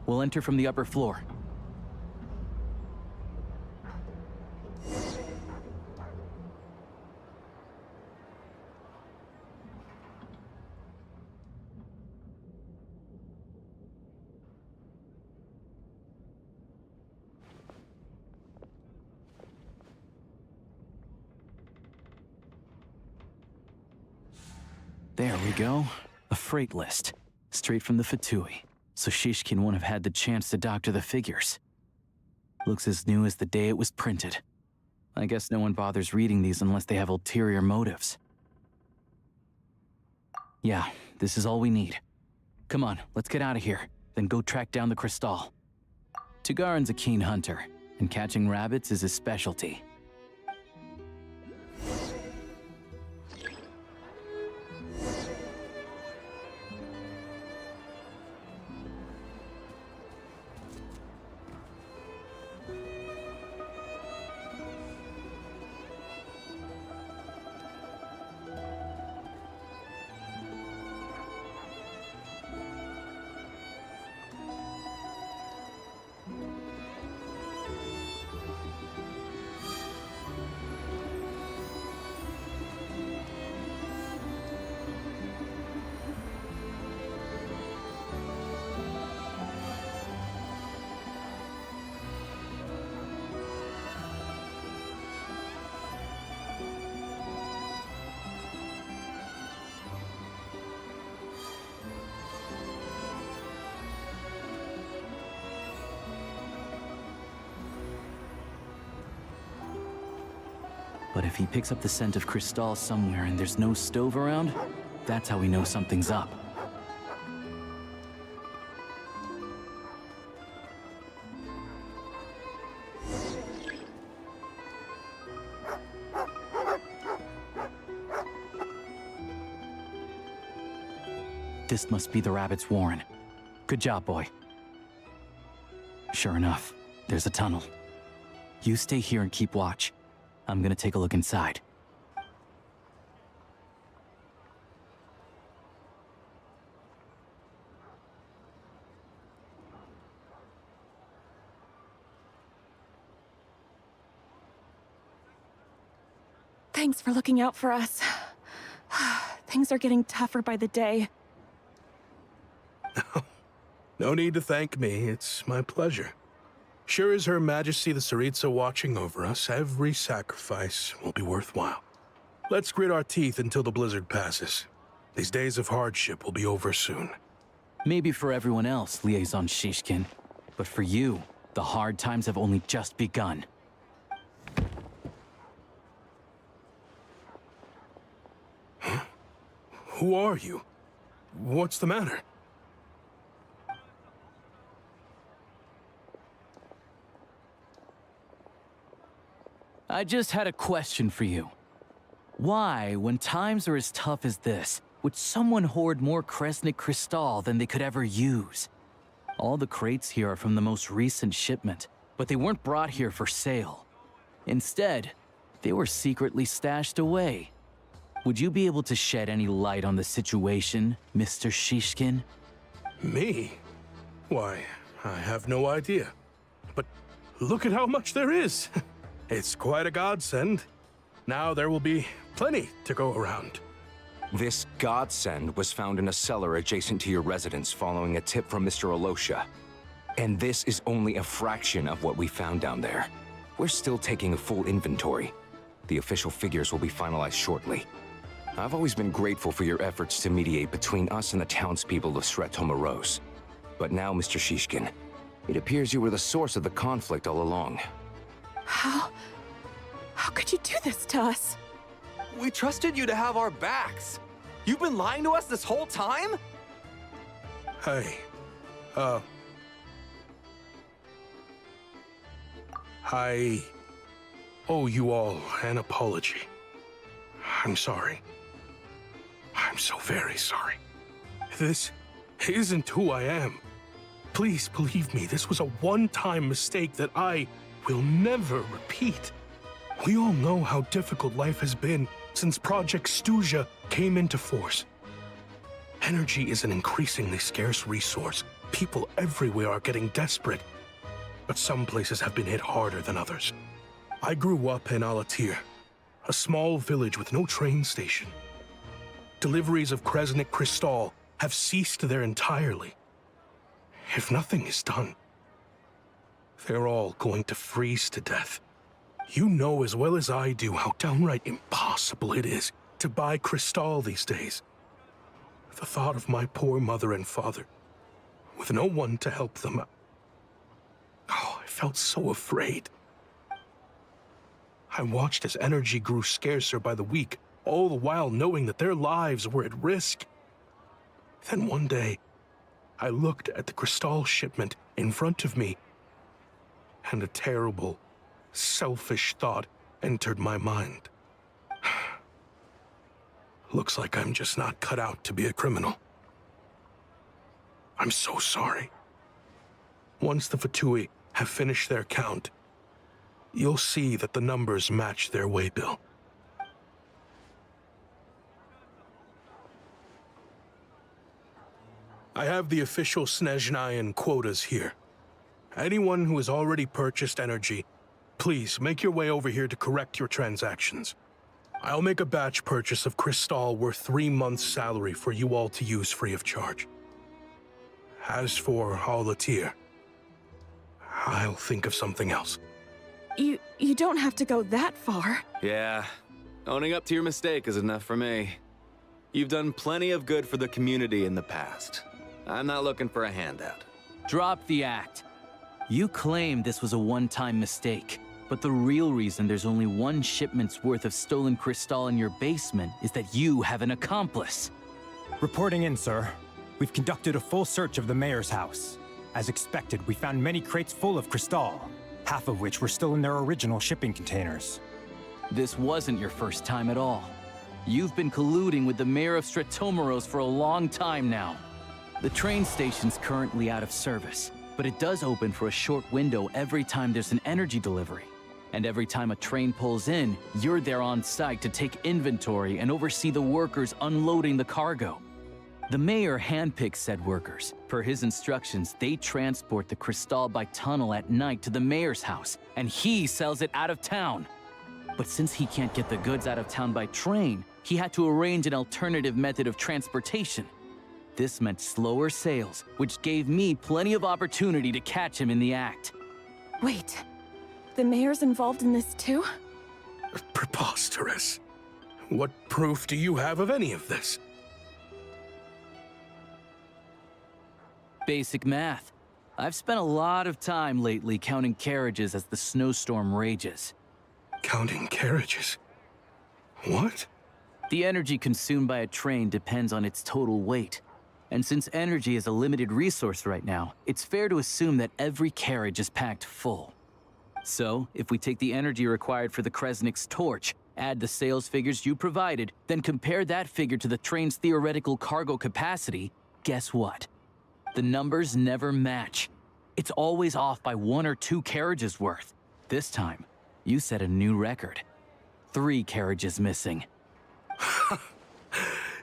We'll enter from the upper floor. There we go. A freight list. Straight from the Fatui. So Shishkin won't have had the chance to doctor the figures. Looks as new as the day it was printed. I guess no one bothers reading these unless they have ulterior motives. Yeah, this is all we need. Come on, let's get out of here, then go track down the crystal. Tugarin's a keen hunter, and catching rabbits is his specialty. But if he picks up the scent of Cristal somewhere and there's no stove around, that's how we know something's up. This must be the rabbit's warren. Good job, boy. Sure enough, there's a tunnel. You stay here and keep watch. I'm gonna take a look inside. Thanks for looking out for us. Things are getting tougher by the day. No need to thank me. It's my pleasure. Sure as Her Majesty the Tsaritsa watching over us, every sacrifice will be worthwhile. Let's grit our teeth until the blizzard passes. These days of hardship will be over soon. Maybe for everyone else, Liaison Shishkin. But for you, the hard times have only just begun. Huh? Who are you? What's the matter? I just had a question for you. Why, when times are as tough as this, would someone hoard more Kresnik Crystal than they could ever use? All the crates here are from the most recent shipment, but they weren't brought here for sale. Instead, they were secretly stashed away. Would you be able to shed any light on the situation, Mr. Shishkin? Me? Why, I have no idea. But look at how much there is. It's quite a godsend. Now there will be plenty to go around. This godsend was found in a cellar adjacent to your residence following a tip from Mr. Alosha. And this is only a fraction of what we found down there. We're still taking a full inventory. The official figures will be finalized shortly. I've always been grateful for your efforts to mediate between us and the townspeople of Sretomaros. But now, Mr. Shishkin, it appears you were the source of the conflict all along. How could you do this to us? We trusted you to have our backs. You've been lying to us this whole time? Hey, I owe you all an apology. I'm sorry. I'm so very sorry. This isn't who I am. Please believe me, this was a one-time mistake that I will never repeat. We all know how difficult life has been since Project Stuja came into force. Energy is an increasingly scarce resource. People everywhere are getting desperate, but some places have been hit harder than others. I grew up in Alatir, a small village with no train station. Deliveries of Kresnik Crystal have ceased there entirely. If nothing is done, they're all going to freeze to death. You know as well as I do how downright impossible it is to buy Crystal these days. The thought of my poor mother and father, with no one to help them, I felt so afraid. I watched as energy grew scarcer by the week, all the while knowing that their lives were at risk. Then one day, I looked at the Crystal shipment in front of me, and a terrible, selfish thought entered my mind. Looks like I'm just not cut out to be a criminal. I'm so sorry. Once the Fatui have finished their count, you'll see that the numbers match their waybill. I have the official Snezhnayan quotas here. Anyone who has already purchased energy, please make your way over here to correct your transactions. I'll make a batch purchase of Crystal worth 3 months' salary for you all to use free of charge. As for Alatir, I'll think of something else. You don't have to go that far. Yeah, owning up to your mistake is enough for me. You've done plenty of good for the community in the past. I'm not looking for a handout. Drop the act. You claim this was a one-time mistake, But the real reason there's only one shipment's worth of stolen crystal in your basement is that you have an accomplice. Reporting in, sir. We've conducted a full search of the mayor's house. As expected, we found many crates full of crystal, half of which were still in their original shipping containers. This wasn't your first time at all. You've been colluding with the mayor of Stratomeros for a long time now. The train station's currently out of service, but it does open for a short window every time there's an energy delivery. And every time a train pulls in, you're there on site to take inventory and oversee the workers unloading the cargo. The mayor handpicks said workers. Per his instructions, they transport the crystal by tunnel at night to the mayor's house, and he sells it out of town. But since he can't get the goods out of town by train, he had to arrange an alternative method of transportation. This meant slower sales, which gave me plenty of opportunity to catch him in the act. Wait, the mayor's involved in this too? Preposterous. What proof do you have of any of this? Basic math. I've spent a lot of time lately counting carriages as the snowstorm rages. Counting carriages? What? The energy consumed by a train depends on its total weight. And since energy is a limited resource right now, it's fair to assume that every carriage is packed full. So, if we take the energy required for the Kresnik's torch, add the sales figures you provided, then compare that figure to the train's theoretical cargo capacity, guess what? The numbers never match. It's always off by 1 or 2 carriages worth. This time, you set a new record. 3 carriages missing.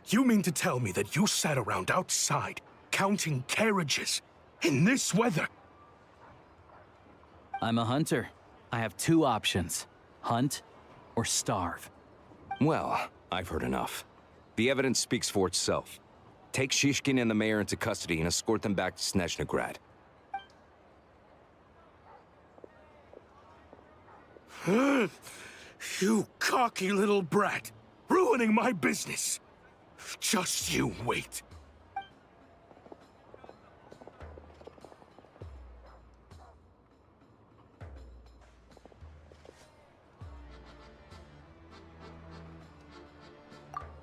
You mean to tell me that you sat around outside, counting carriages, in this weather? I'm a hunter. I have 2 options. Hunt or starve. Well, I've heard enough. The evidence speaks for itself. Take Shishkin and the mayor into custody and escort them back to Snezhnograd. You cocky little brat! Ruining my business! Just you wait.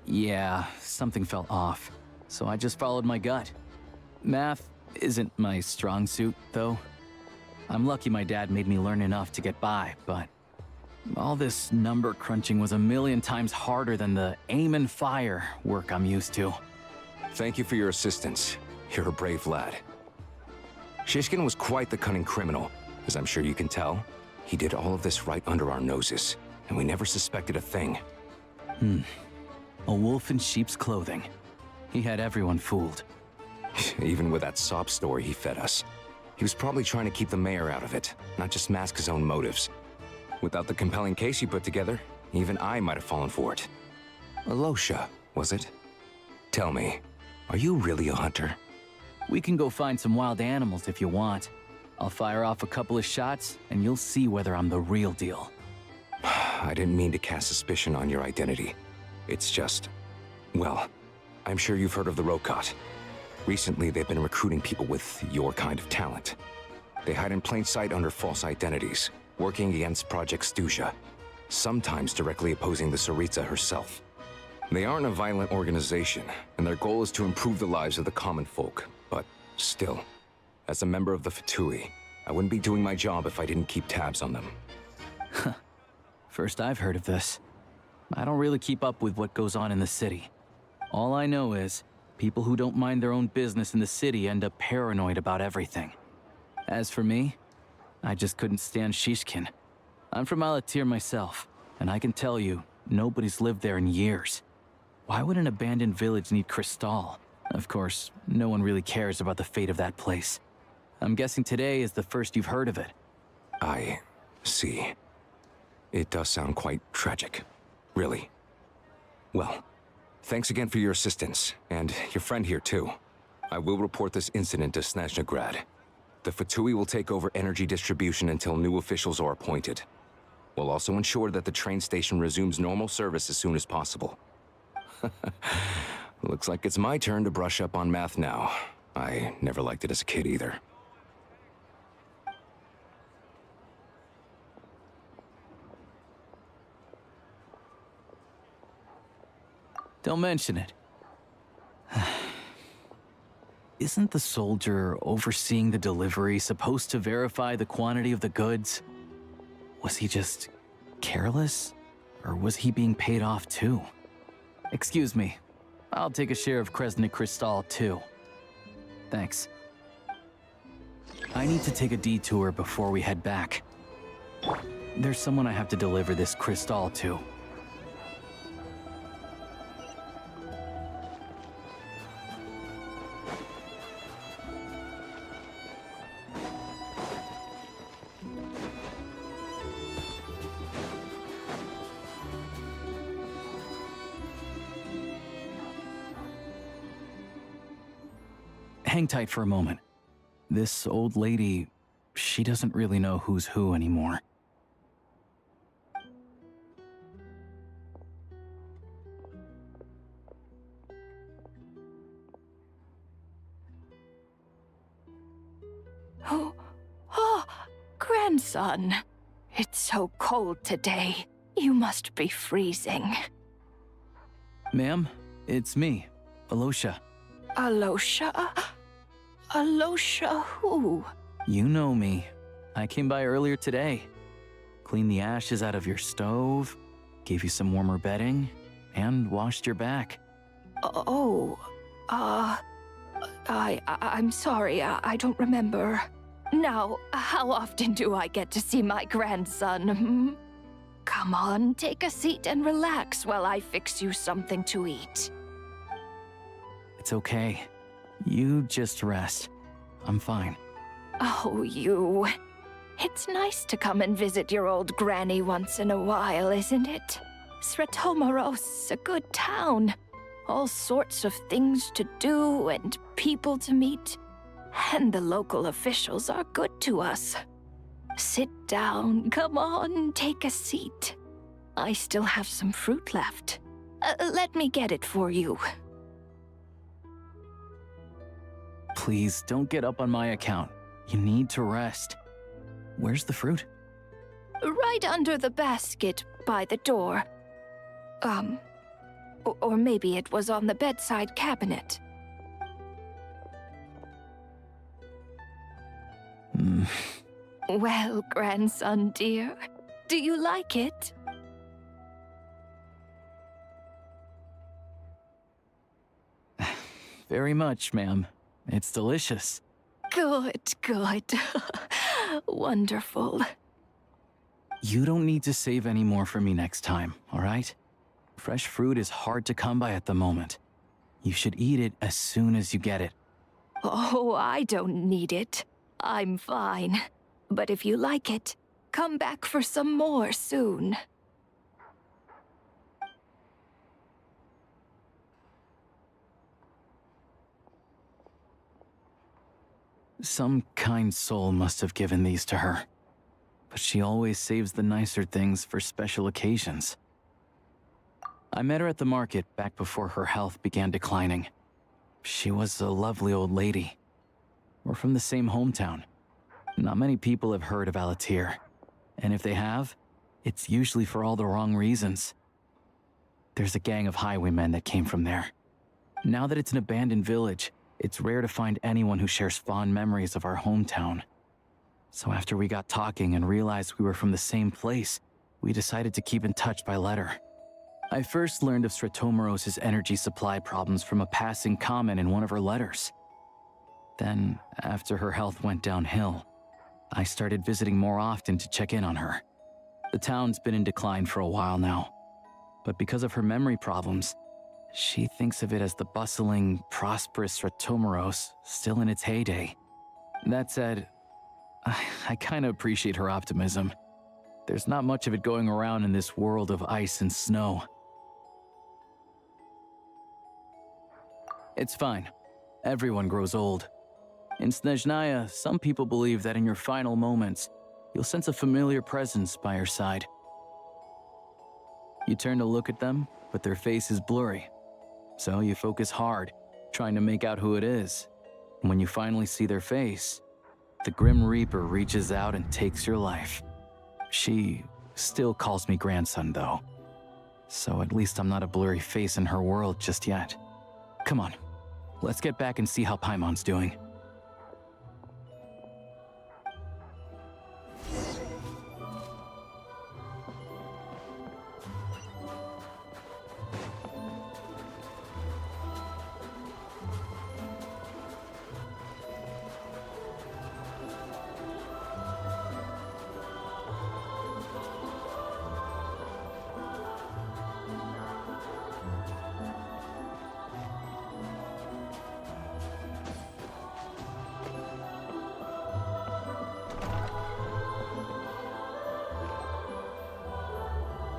Yeah, something felt off. So I just followed my gut. Math isn't my strong suit, though. I'm lucky my dad made me learn enough to get by, but all this number crunching was a million times harder than the aim and fire work I'm used to. Thank you for your assistance. You're a brave lad. Shishkin was quite the cunning criminal, as I'm sure you can tell. He did all of this right under our noses, and we never suspected a thing. A wolf in sheep's clothing. He had everyone fooled. Even with that sob story he fed us. He was probably trying to keep the mayor out of it, not just mask his own motives. Without the compelling case you put together, even I might have fallen for it. Alosha, was it? Tell me, are you really a hunter? We can go find some wild animals if you want. I'll fire off a couple of shots, and you'll see whether I'm the real deal. I didn't mean to cast suspicion on your identity. It's just... well, I'm sure you've heard of the Rokot. Recently, they've been recruiting people with your kind of talent. They hide in plain sight under false identities, working against Project Stuja, sometimes directly opposing the Tsaritsa herself. They aren't a violent organization, and their goal is to improve the lives of the common folk. But still, as a member of the Fatui, I wouldn't be doing my job if I didn't keep tabs on them. First I've heard of this. I don't really keep up with what goes on in the city. All I know is, people who don't mind their own business in the city end up paranoid about everything. As for me, I just couldn't stand Shishkin. I'm from Alatir myself, and I can tell you, nobody's lived there in years. Why would an abandoned village need crystal? Of course, no one really cares about the fate of that place. I'm guessing today is the first you've heard of it. I see. It does sound quite tragic. Really. Well, thanks again for your assistance, and your friend here too. I will report this incident to Snezhnograd. The Fatui will take over energy distribution until new officials are appointed. We'll also ensure that the train station resumes normal service as soon as possible. Looks like it's my turn to brush up on math now. I never liked it as a kid either. Don't mention it. Isn't the soldier overseeing the delivery supposed to verify the quantity of the goods? Was he just careless? Or was he being paid off too? Excuse me. I'll take a share of Kresnik Crystal too. Thanks. I need to take a detour before we head back. There's someone I have to deliver this crystal to. Hang tight for a moment. This old lady, she doesn't really know who's who anymore. Oh, grandson. It's so cold today. You must be freezing. Ma'am, it's me, Alosha. Alosha? Alosha who? You know me. I came by earlier today. Cleaned the ashes out of your stove, gave you some warmer bedding, and washed your back. I'm sorry, I don't remember. Now, how often do I get to see my grandson? Come on, take a seat and relax while I fix you something to eat. It's okay. You just rest. I'm fine. Oh, you. It's nice to come and visit your old granny once in a while, isn't it? Sretomaros, a good town. All sorts of things to do and people to meet. And the local officials are good to us. Sit down, come on, take a seat. I still have some fruit left. Let me get it for you. Please, don't get up on my account. You need to rest. Where's the fruit? Right under the basket by the door. Or maybe it was on the bedside cabinet. Well, grandson dear, do you like it? Very much, ma'am. It's delicious. Good, good. Wonderful. You don't need to save any more for me next time, all right? Fresh fruit is hard to come by at the moment. You should eat it as soon as you get it. Oh, I don't need it. I'm fine. But if you like it, come back for some more soon. Some kind soul must have given these to her. But she always saves the nicer things for special occasions. I met her at the market back before her health began declining. She was a lovely old lady. We're from the same hometown. Not many people have heard of Alatir. And if they have, it's usually for all the wrong reasons. There's a gang of highwaymen that came from there. Now that it's an abandoned village, it's rare to find anyone who shares fond memories of our hometown. So after we got talking and realized we were from the same place, we decided to keep in touch by letter. I first learned of Sretomaros' energy supply problems from a passing comment in one of her letters. Then, after her health went downhill, I started visiting more often to check in on her. The town's been in decline for a while now, but because of her memory problems, she thinks of it as the bustling, prosperous Sretomaros still in its heyday. That said, I kinda appreciate her optimism. There's not much of it going around in this world of ice and snow. It's fine. Everyone grows old. In Snezhnaya, some people believe that in your final moments, you'll sense a familiar presence by your side. You turn to look at them, but their face is blurry. So you focus hard, trying to make out who it is. And when you finally see their face, the Grim Reaper reaches out and takes your life. She still calls me grandson, though. So at least I'm not a blurry face in her world just yet. Come on, let's get back and see how Paimon's doing.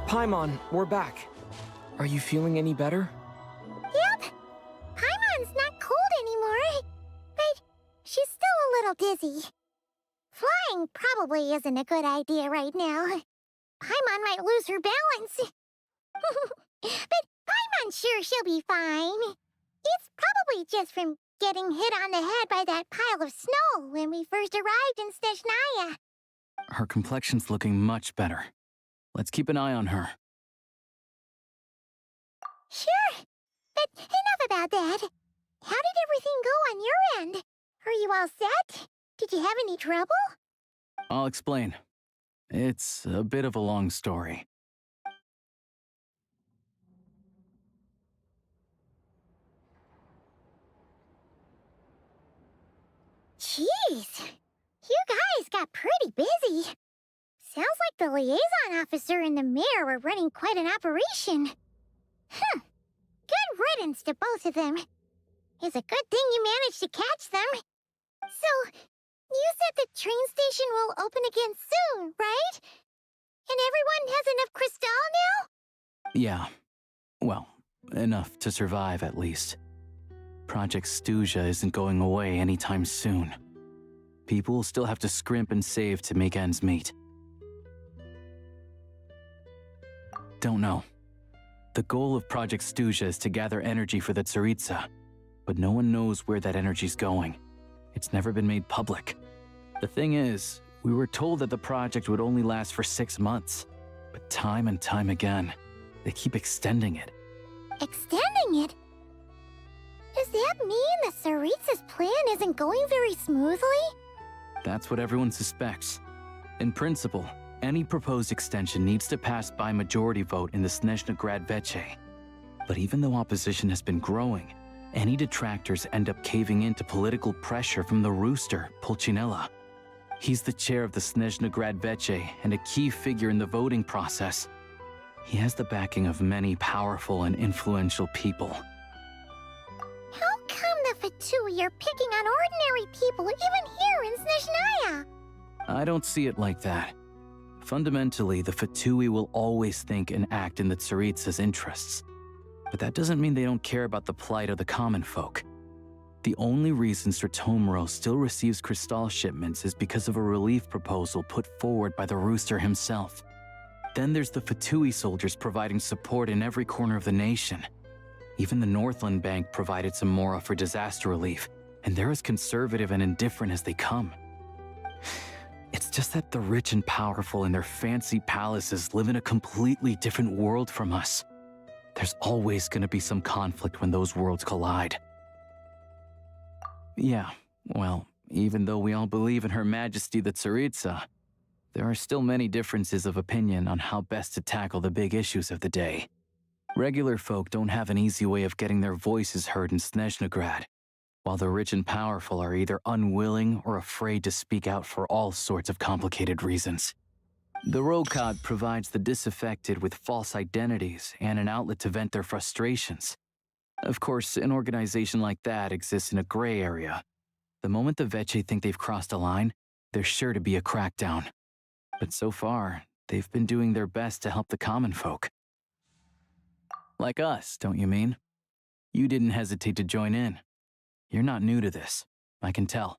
Paimon, we're back. Are you feeling any better? Yep. Paimon's not cold anymore, but she's still a little dizzy. Flying probably isn't a good idea right now. Paimon might lose her balance. But Paimon's sure she'll be fine. It's probably just from getting hit on the head by that pile of snow when we first arrived in Snezhnaya. Her complexion's looking much better. Let's keep an eye on her. Sure, but enough about that. How did everything go on your end? Are you all set? Did you have any trouble? I'll explain. It's a bit of a long story. Jeez, you guys got pretty busy. Sounds like the liaison officer and the mayor were running quite an operation. Good riddance to both of them. It's a good thing you managed to catch them. So, you said the train station will open again soon, right? And everyone has enough crystal now? Yeah. Well, enough to survive at least. Project Stuja isn't going away anytime soon. People will still have to scrimp and save to make ends meet. Don't know. The goal of Project Stuja is to gather energy for the Tsaritsa, but no one knows where that energy's going. It's never been made public. The thing is, we were told that the project would only last for 6 months, but time and time again, they keep extending it. Extending it? Does that mean the Tsaritsa's plan isn't going very smoothly? That's what everyone suspects. In principle, any proposed extension needs to pass by majority vote in the Snezhnograd Veche. But even though opposition has been growing, any detractors end up caving in to political pressure from the rooster, Pulcinella. He's the chair of the Snezhnograd Veche and a key figure in the voting process. He has the backing of many powerful and influential people. How come the Fatui are picking on ordinary people even here in Snezhnaya? I don't see it like that. Fundamentally, the Fatui will always think and act in the Tsaritsa's interests. But that doesn't mean they don't care about the plight of the common folk. The only reason Sratomiro still receives crystal shipments is because of a relief proposal put forward by the rooster himself. Then there's the Fatui soldiers providing support in every corner of the nation. Even the Northland Bank provided some mora for disaster relief, and they're as conservative and indifferent as they come. It's just that the rich and powerful in their fancy palaces live in a completely different world from us. There's always going to be some conflict when those worlds collide. Yeah, well, even though we all believe in Her Majesty the Tsaritsa, there are still many differences of opinion on how best to tackle the big issues of the day. Regular folk don't have an easy way of getting their voices heard in Snezhnograd, while the rich and powerful are either unwilling or afraid to speak out for all sorts of complicated reasons. The Rokad provides the disaffected with false identities and an outlet to vent their frustrations. Of course, an organization like that exists in a gray area. The moment the Veche think they've crossed a line, there's sure to be a crackdown. But so far, they've been doing their best to help the common folk. Like us, don't you mean? You didn't hesitate to join in. You're not new to this, I can tell.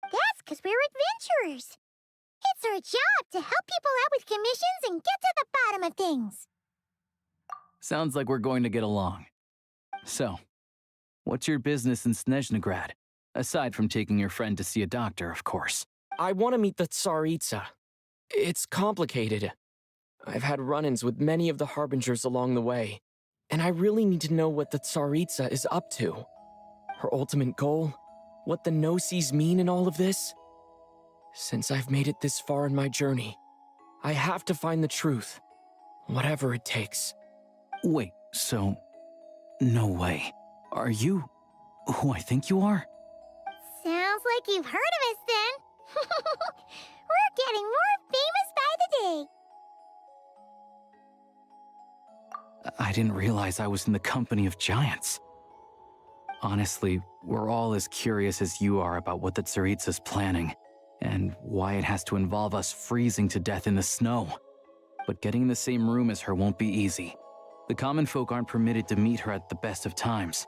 That's because we're adventurers. It's our job to help people out with commissions and get to the bottom of things. Sounds like we're going to get along. So, what's your business in Snezhnograd? Aside from taking your friend to see a doctor, of course. I want to meet the Tsaritsa. It's complicated. I've had run-ins with many of the Harbingers along the way, and I really need to know what the Tsaritsa is up to. Her ultimate goal? What the no-sees mean in all of this? Since I've made it this far in my journey, I have to find the truth, whatever it takes. Wait, so... No way. Are you who I think you are? Sounds like you've heard of us then. We're getting more famous by the day. I didn't realize I was in the company of giants. Honestly, we're all as curious as you are about what the Tsaritsa's planning, and why it has to involve us freezing to death in the snow. But getting in the same room as her won't be easy. The common folk aren't permitted to meet her at the best of times,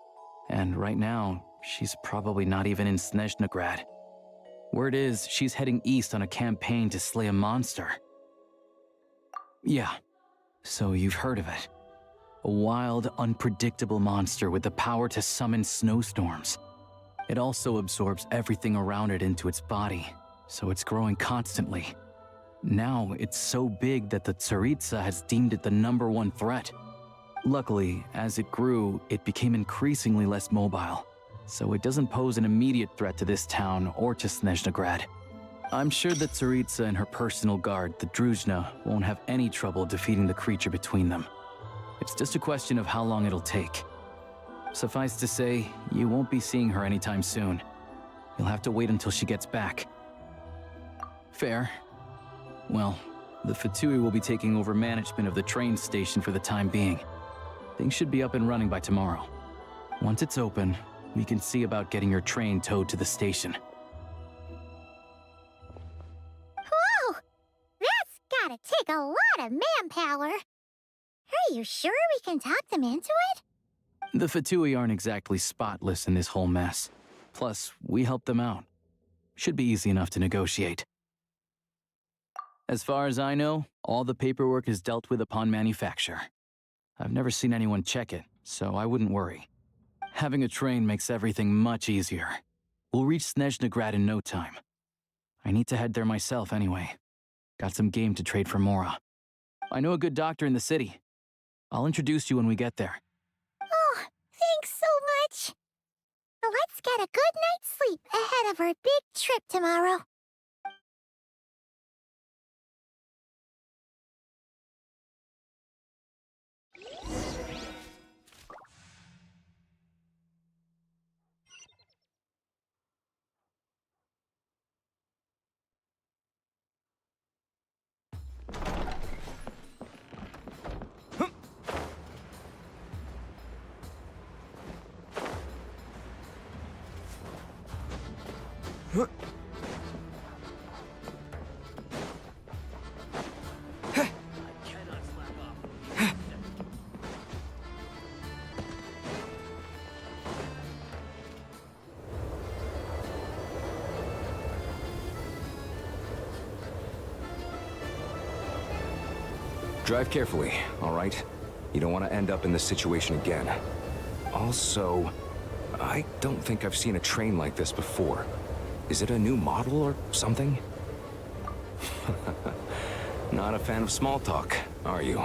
and right now, she's probably not even in Snezhnograd. Word is, she's heading east on a campaign to slay a monster. Yeah, so you've heard of it. A wild, unpredictable monster with the power to summon snowstorms. It also absorbs everything around it into its body, so it's growing constantly. Now, it's so big that the Tsaritsa has deemed it the #1 threat. Luckily, as it grew, it became increasingly less mobile, so it doesn't pose an immediate threat to this town or to Snezhnograd. I'm sure that Tsaritsa and her personal guard, the Druzhna, won't have any trouble defeating the creature between them. It's just a question of how long it'll take. Suffice to say, you won't be seeing her anytime soon. You'll have to wait until she gets back. Fair. Well, the Fatui will be taking over management of the train station for the time being. Things should be up and running by tomorrow. Once it's open, we can see about getting your train towed to the station. Whoa! That's gotta take a lot of manpower. Are you sure we can talk them into it? The Fatui aren't exactly spotless in this whole mess. Plus, we helped them out. Should be easy enough to negotiate. As far as I know, all the paperwork is dealt with upon manufacture. I've never seen anyone check it, so I wouldn't worry. Having a train makes everything much easier. We'll reach Snezhnograd in no time. I need to head there myself anyway. Got some game to trade for Mora. I know a good doctor in the city. I'll introduce you when we get there. Oh, thanks so much. Let's get a good night's sleep ahead of our big trip tomorrow. Drive carefully, all right? You don't want to end up in this situation again. Also, I don't think I've seen a train like this before. Is it a new model or something? Not a fan of small talk, are you?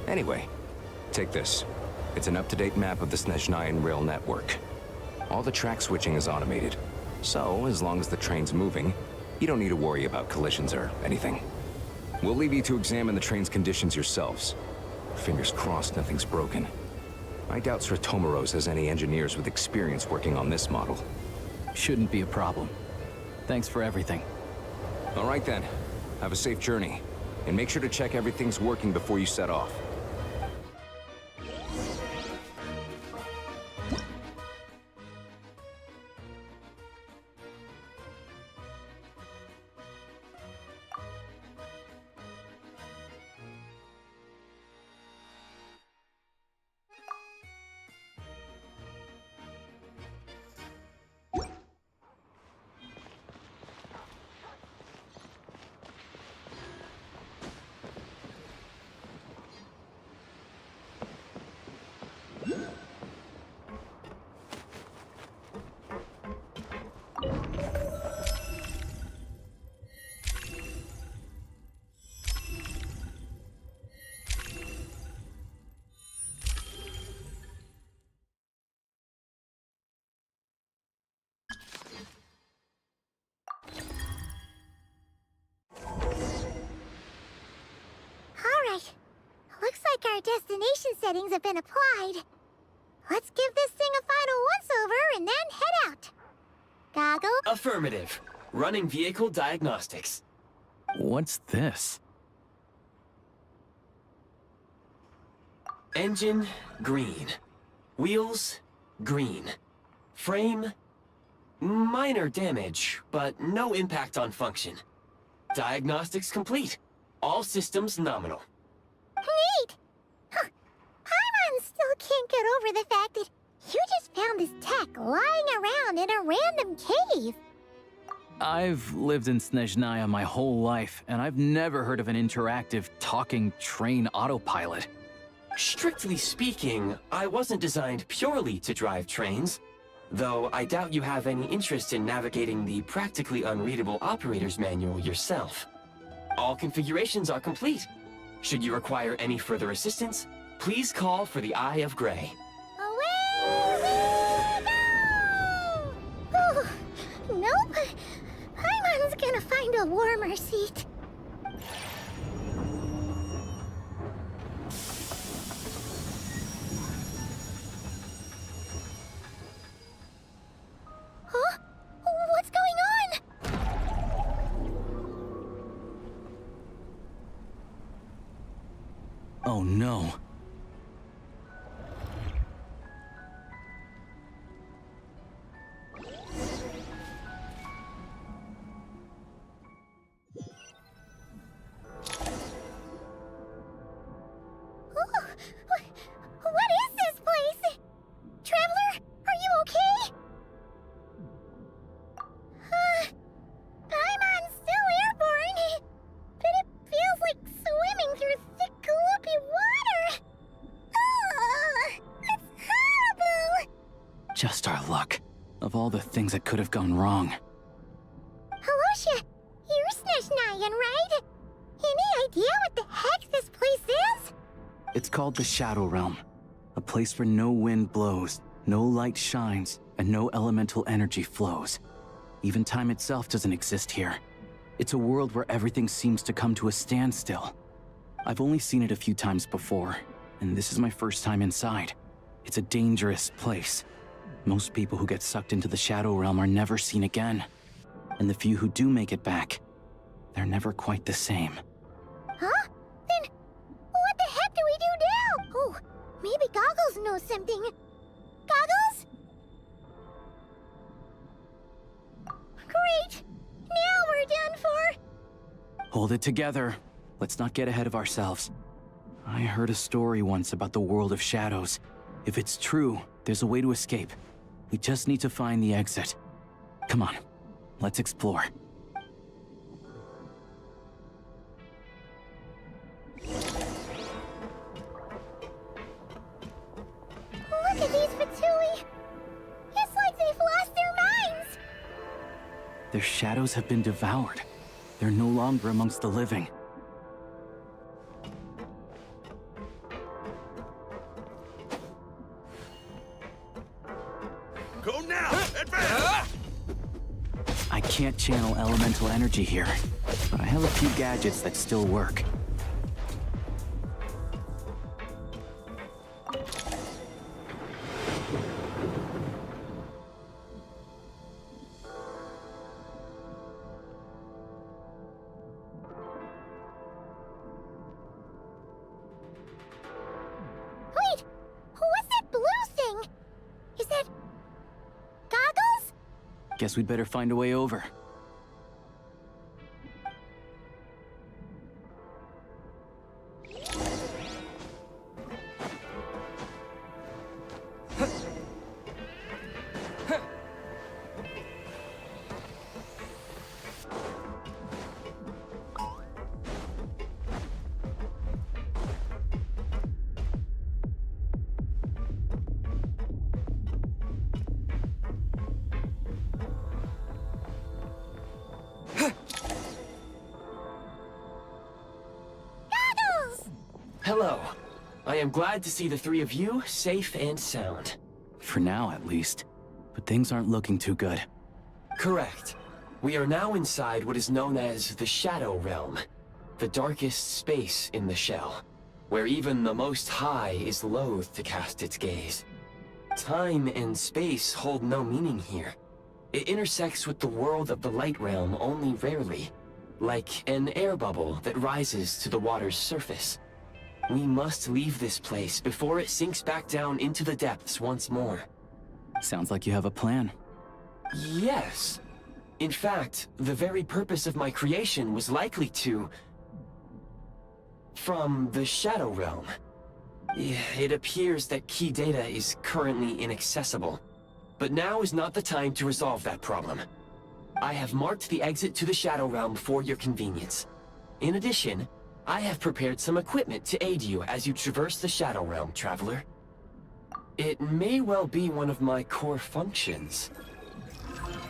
Anyway, take this. It's an up-to-date map of the Snezhnayan rail network. All the track switching is automated, so as long as the train's moving, you don't need to worry about collisions or anything. We'll leave you to examine the train's conditions yourselves. Fingers crossed nothing's broken. I doubt Sratomaros has any engineers with experience working on this model. Shouldn't be a problem. Thanks for everything. All right then. Have a safe journey. And make sure to check everything's working before you set off. like our destination settings have been applied. Let's give this thing a final once-over and then head out. Goggles? Affirmative. Running vehicle diagnostics. What's this? Engine, green. Wheels, green. Frame, minor damage, but no impact on function. Diagnostics complete. All systems nominal. Neat! Huh. Paimon still can't get over the fact that you just found this tech lying around in a random cave. I've lived in Snezhnaya my whole life, and I've never heard of an interactive, talking train autopilot. Strictly speaking, I wasn't designed purely to drive trains, though I doubt you have any interest in navigating the practically unreadable operator's manual yourself. All configurations are complete. Should you require any further assistance, please call for the Eye of Grey. Away we go! Nope. Paimon's gonna find a warmer seat. Huh? What's going on? Oh no. What is this place? Traveler, are you okay? Paimon's still airborne, but it feels like swimming through thick, gloopy water. Ugh, it's horrible. Just our luck. Of all the things that could have gone wrong. Halosha, you're Snezhnayan, right? Any idea what the heck this place is? It's called the Shadow Realm. A place where no wind blows, no light shines, and no elemental energy flows. Even time itself doesn't exist here. It's a world where everything seems to come to a standstill. I've only seen it a few times before, and this is my first time inside. It's a dangerous place. Most people who get sucked into the Shadow Realm are never seen again. And the few who do make it back, they're never quite the same. Huh? Then what the heck do we do now? Oh, maybe Goggles knows something. Goggles? Great! Now we're done for! Hold it together. Let's not get ahead of ourselves. I heard a story once about the world of shadows. If it's true, there's a way to escape. We just need to find the exit. Come on, let's explore. Look at these Fatui! It's like they've lost their minds! Their shadows have been devoured. They're no longer amongst the living. Go now! Advance! I can't channel elemental energy here, but I have a few gadgets that still work. Wait! What's that blue thing? Is that... Goggles? Guess we'd better find a way over. Hello. I am glad to see the three of you safe and sound. For now, at least. But things aren't looking too good. Correct. We are now inside what is known as the Shadow Realm, the darkest space in the shell. where even the Most High is loath to cast its gaze. Time and space hold no meaning here. It intersects with the world of the light realm only rarely, like an air bubble that rises to the water's surface. We must leave this place before it sinks back down into the depths once more. Sounds like you have a plan. Yes. In fact, the very purpose of my creation was likely to... from the Shadow Realm. It appears that key data is currently inaccessible, but now is not the time to resolve that problem. I have marked the exit to the Shadow Realm for your convenience. In addition, I have prepared some equipment to aid you as you traverse the Shadow Realm, Traveler. It may well be one of my core functions.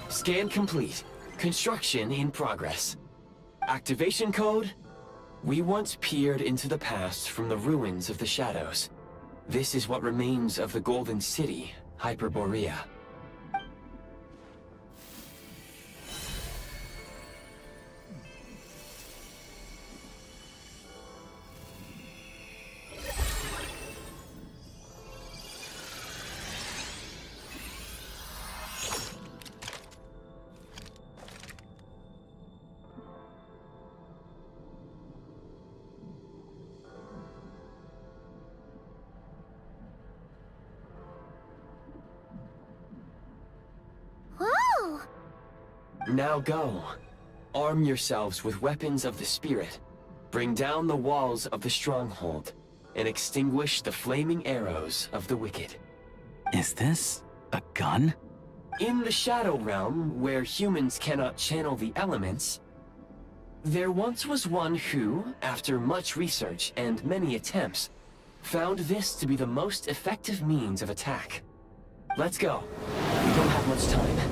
Scan complete. Construction in progress. Activation code? We once peered into the past from the ruins of the shadows. This is what remains of the Golden City, Hyperborea. Whoa! Now go. Arm yourselves with weapons of the spirit. Bring down the walls of the stronghold, and extinguish the flaming arrows of the wicked. Is this a gun? In the Shadow Realm, where humans cannot channel the elements, there once was one who, after much research and many attempts, found this to be the most effective means of attack. Let's go. We don't have much time.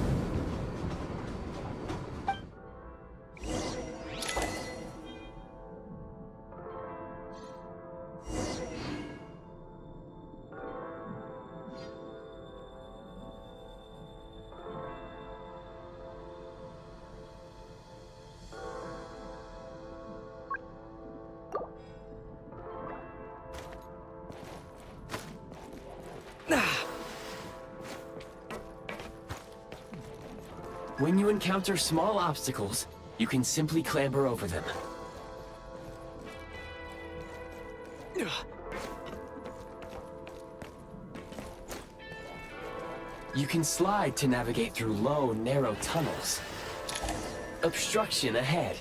When you encounter small obstacles, you can simply clamber over them. You can slide to navigate through low, narrow tunnels. Obstruction ahead.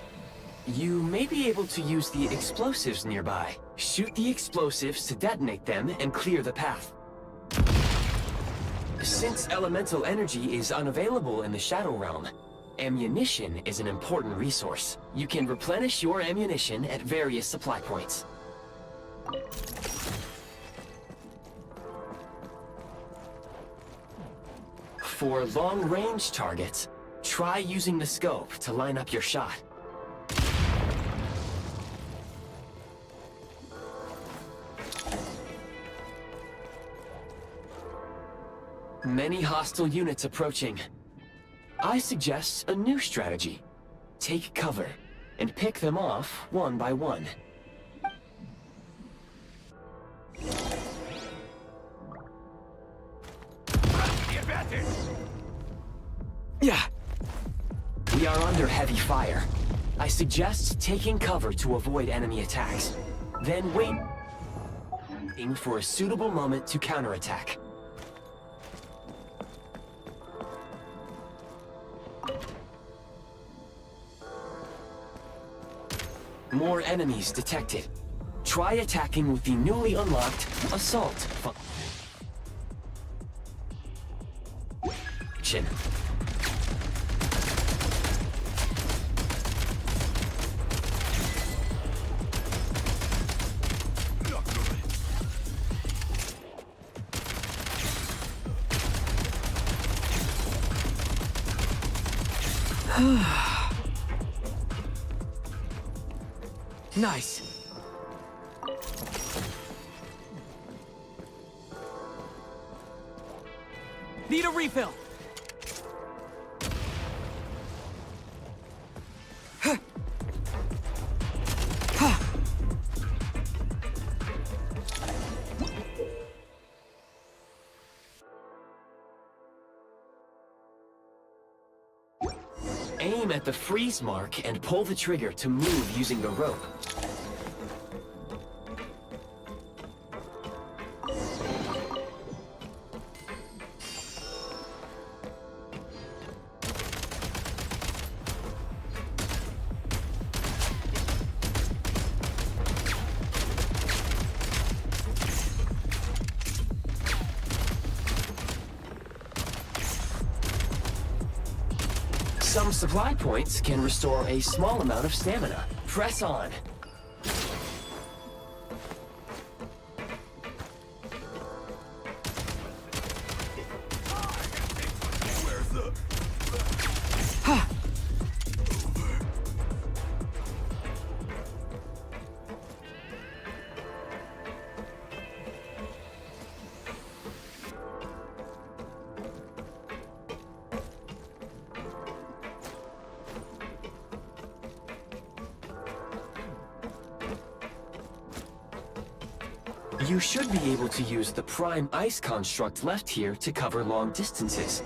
You may be able to use the explosives nearby. Shoot the explosives to detonate them and clear the path. Since elemental energy is unavailable in the Shadow Realm, ammunition is an important resource. You can replenish your ammunition at various supply points. For long-range targets, try using the scope to line up your shot. Many hostile units approaching. I suggest a new strategy. Take cover, and pick them off one by one. Yeah. We are under heavy fire. I suggest taking cover to avoid enemy attacks. Then waiting for a suitable moment to counterattack. More enemies detected. Try attacking with the newly unlocked Assault function. Nice. Need a refill. Aim at the freeze mark and pull the trigger to move using the rope. Some supply points can restore a small amount of stamina. Press on. You should be able to use the prime ice construct left here to cover long distances.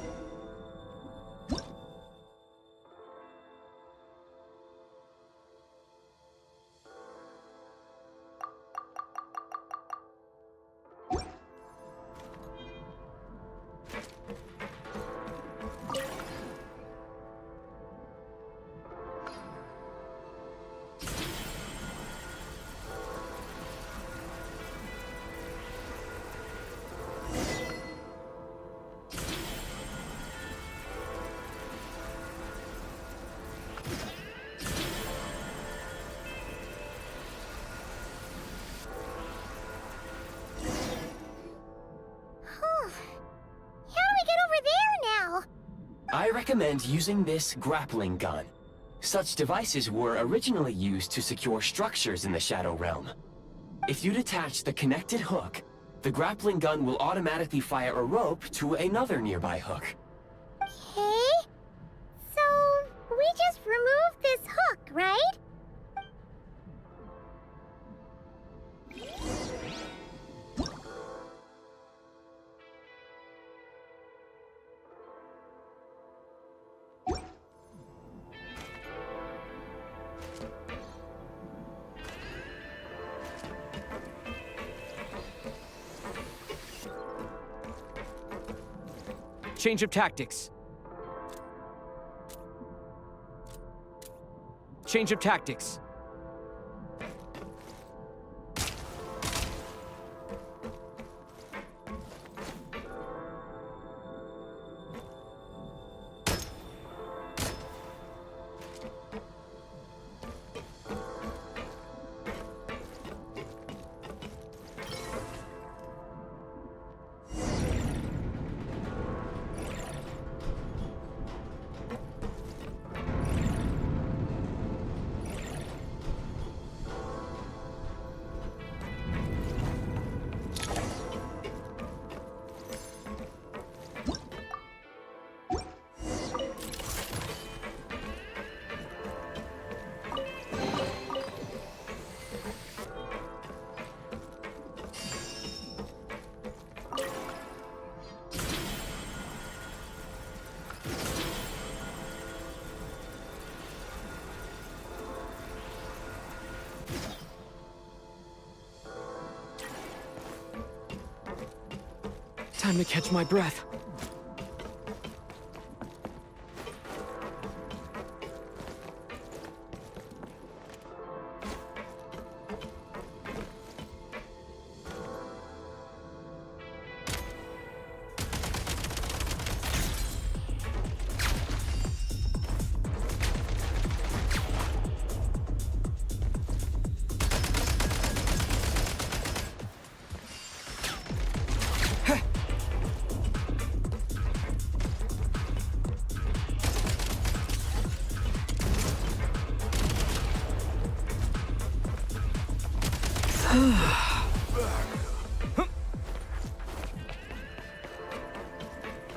I recommend using this grappling gun. Such devices were originally used to secure structures in the Shadow Realm. If you detach the connected hook, the grappling gun will automatically fire a rope to another nearby hook. Okay. So, we just remove this hook, right? Change of tactics. Change of tactics. Time to catch my breath.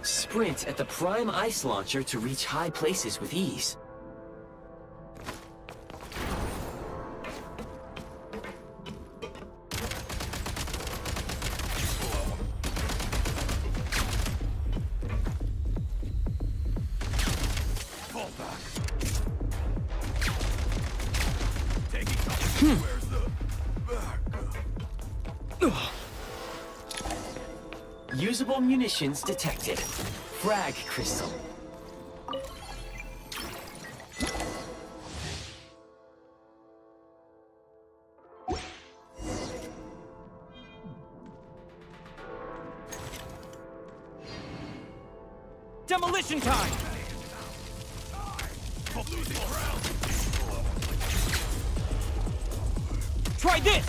Sprint at the prime ice launcher to reach high places with ease. Fall back. Usable munitions detected. Frag crystal. Demolition time! Try this!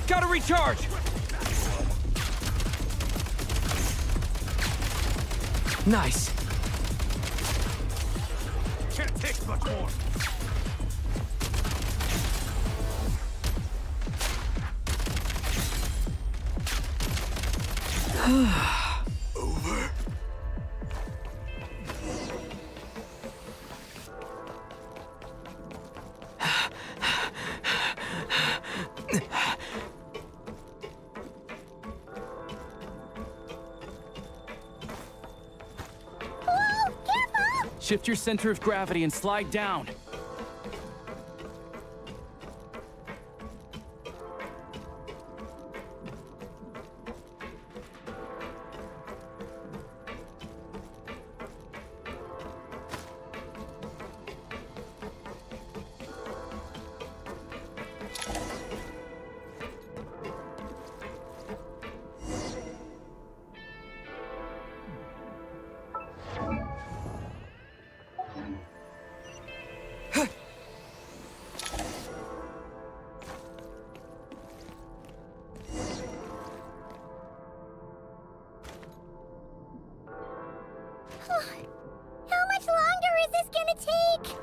Gotta recharge! Nice. Can't take much more. Over. Shift your center of gravity and slide down.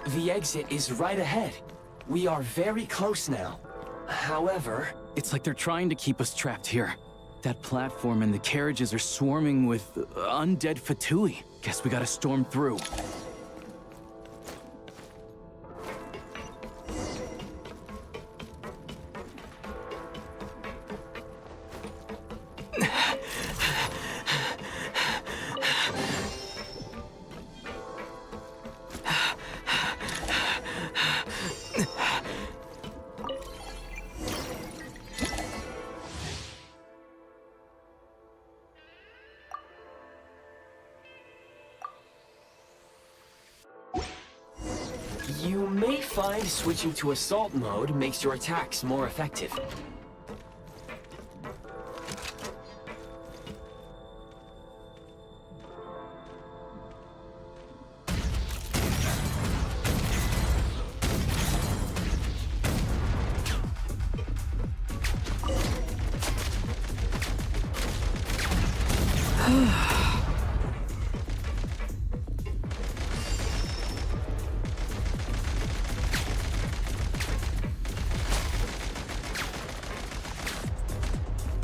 The exit is right ahead. We are very close now. However... It's like they're trying to keep us trapped here. That platform and the carriages are swarming with undead Fatui. Guess we gotta storm through. You may find switching to assault mode makes your attacks more effective.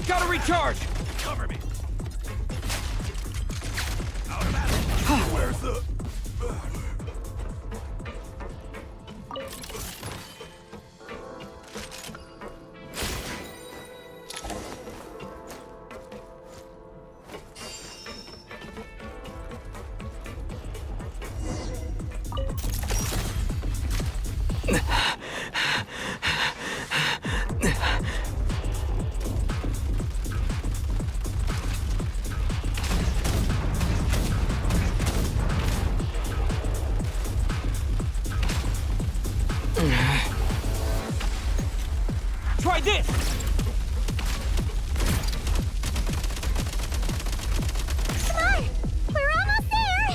Gotta recharge! Cover me. Out of that. Where's the... Try this! Come on! We're almost there!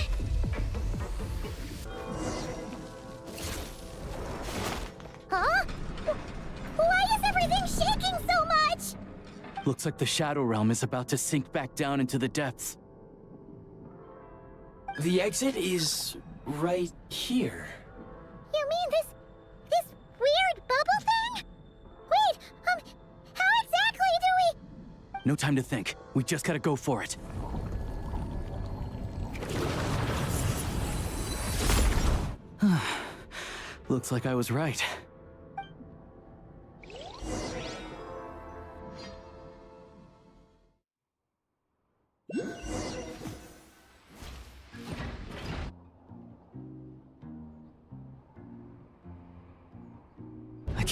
Huh? Why is everything shaking so much? Looks like the Shadow Realm is about to sink back down into the depths. The exit is right here. You mean this weird bubble thing? Wait, how exactly do we... No time to think. We just gotta go for it. Looks like I was right.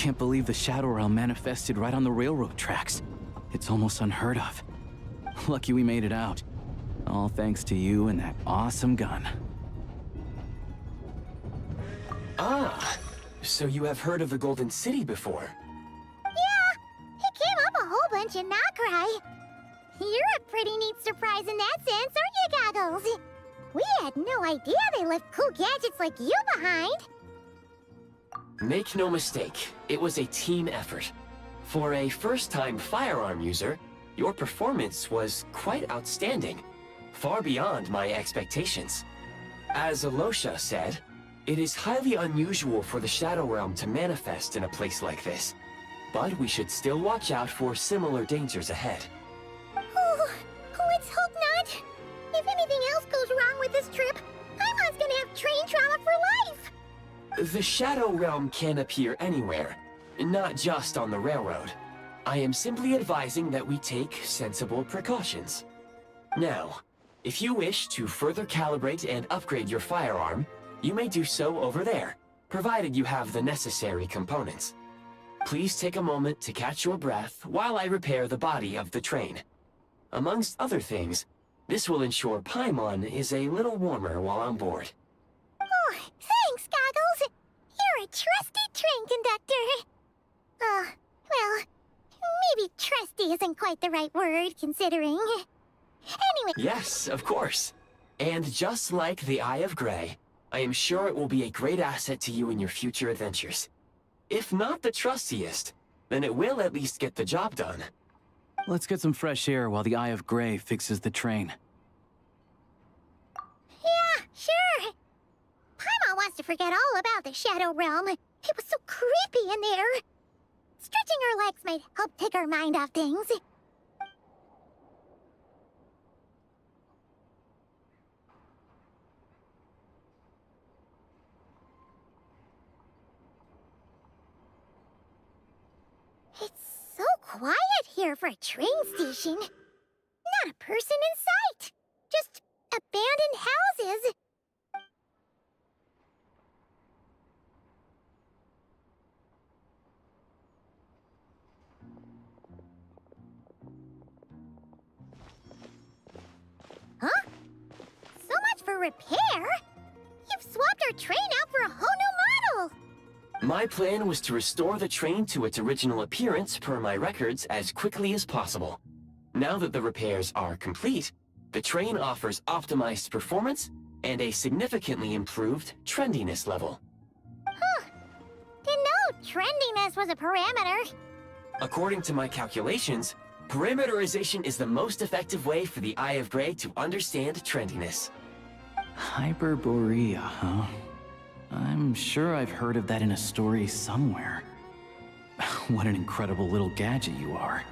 can't believe the Shadow Realm manifested right on the railroad tracks. It's almost unheard of. Lucky we made it out. All thanks to you and that awesome gun. Ah, so you have heard of the Golden City before? Yeah, it came up a whole bunch in Nakarai. You're a pretty neat surprise in that sense, aren't you, Goggles? We had no idea they left cool gadgets like you behind. Make no mistake, it was a team effort. For a first-time firearm user, your performance was quite outstanding, far beyond my expectations. As Alosha said, it is highly unusual for the Shadow Realm to manifest in a place like this, but we should still watch out for similar dangers ahead. Oh, let's hope not. If anything else goes wrong with this trip, Paimon's gonna have train trauma for life. The Shadow Realm can appear anywhere, not just on the railroad. I am simply advising that we take sensible precautions. Now, if you wish to further calibrate and upgrade your firearm, you may do so over there, provided you have the necessary components. Please take a moment to catch your breath while I repair the body of the train. Amongst other things, this will ensure Paimon is a little warmer while on board. Oh, thanks, Goggles. You're a trusty train conductor. Well, maybe trusty isn't quite the right word, considering. Anyway... Yes, of course. And just like the Eye of Grey, I am sure it will be a great asset to you in your future adventures. If not the trustiest, then it will at least get the job done. Let's get some fresh air while the Eye of Grey fixes the train. Yeah, sure. Paimon wants to forget all about the Shadow Realm. It was so creepy in there. Stretching our legs might help take our mind off things. It's so quiet here for a train station. Not a person in sight. Just abandoned houses. Huh? So much for repair? You've swapped our train out for a whole new model! My plan was to restore the train to its original appearance per my records as quickly as possible. Now that the repairs are complete, the train offers optimized performance and a significantly improved trendiness level. Huh. Didn't know trendiness was a parameter. According to my calculations, parameterization is the most effective way for the Eye of Grey to understand trendiness. Hyperborea, huh? I'm sure I've heard of that in a story somewhere. What an incredible little gadget you are.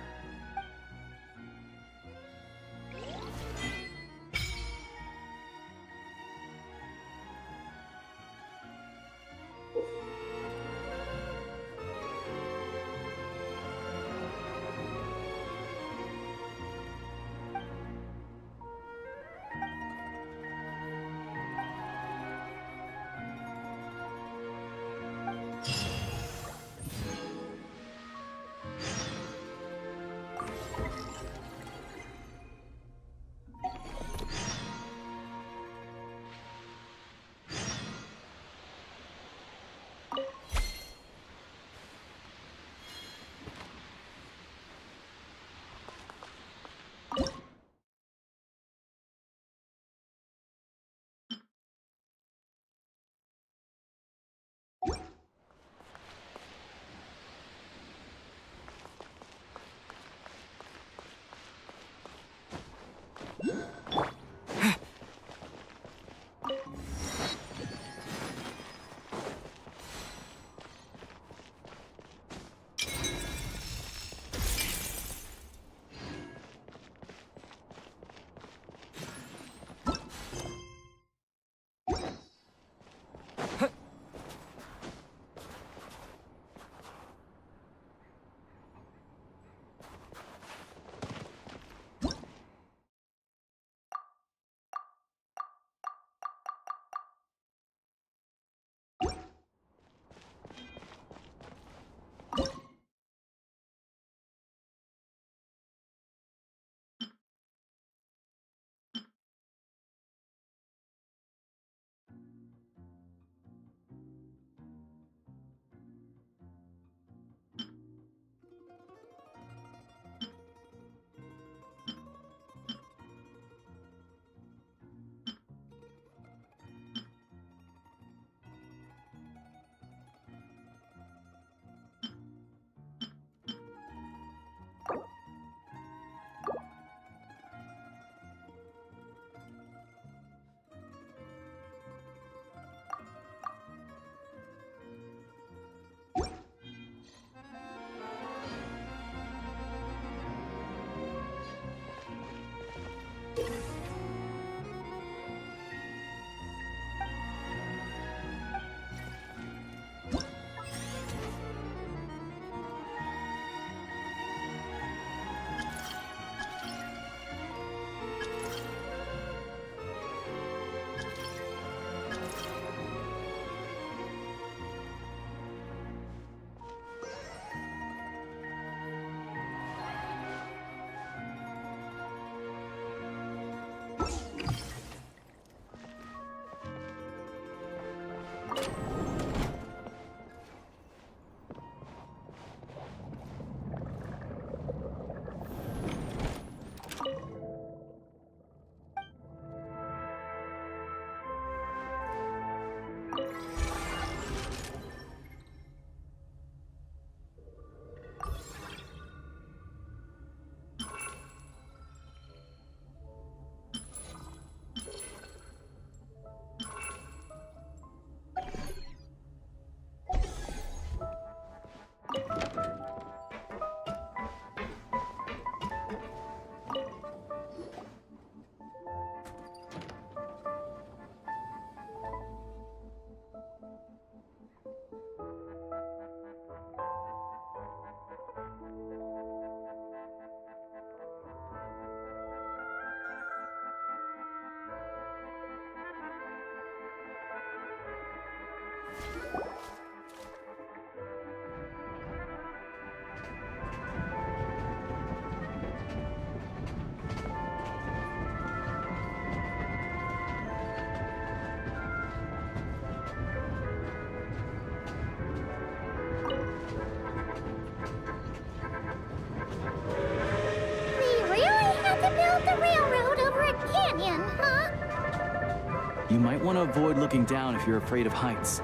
You might want to avoid looking down if you're afraid of heights.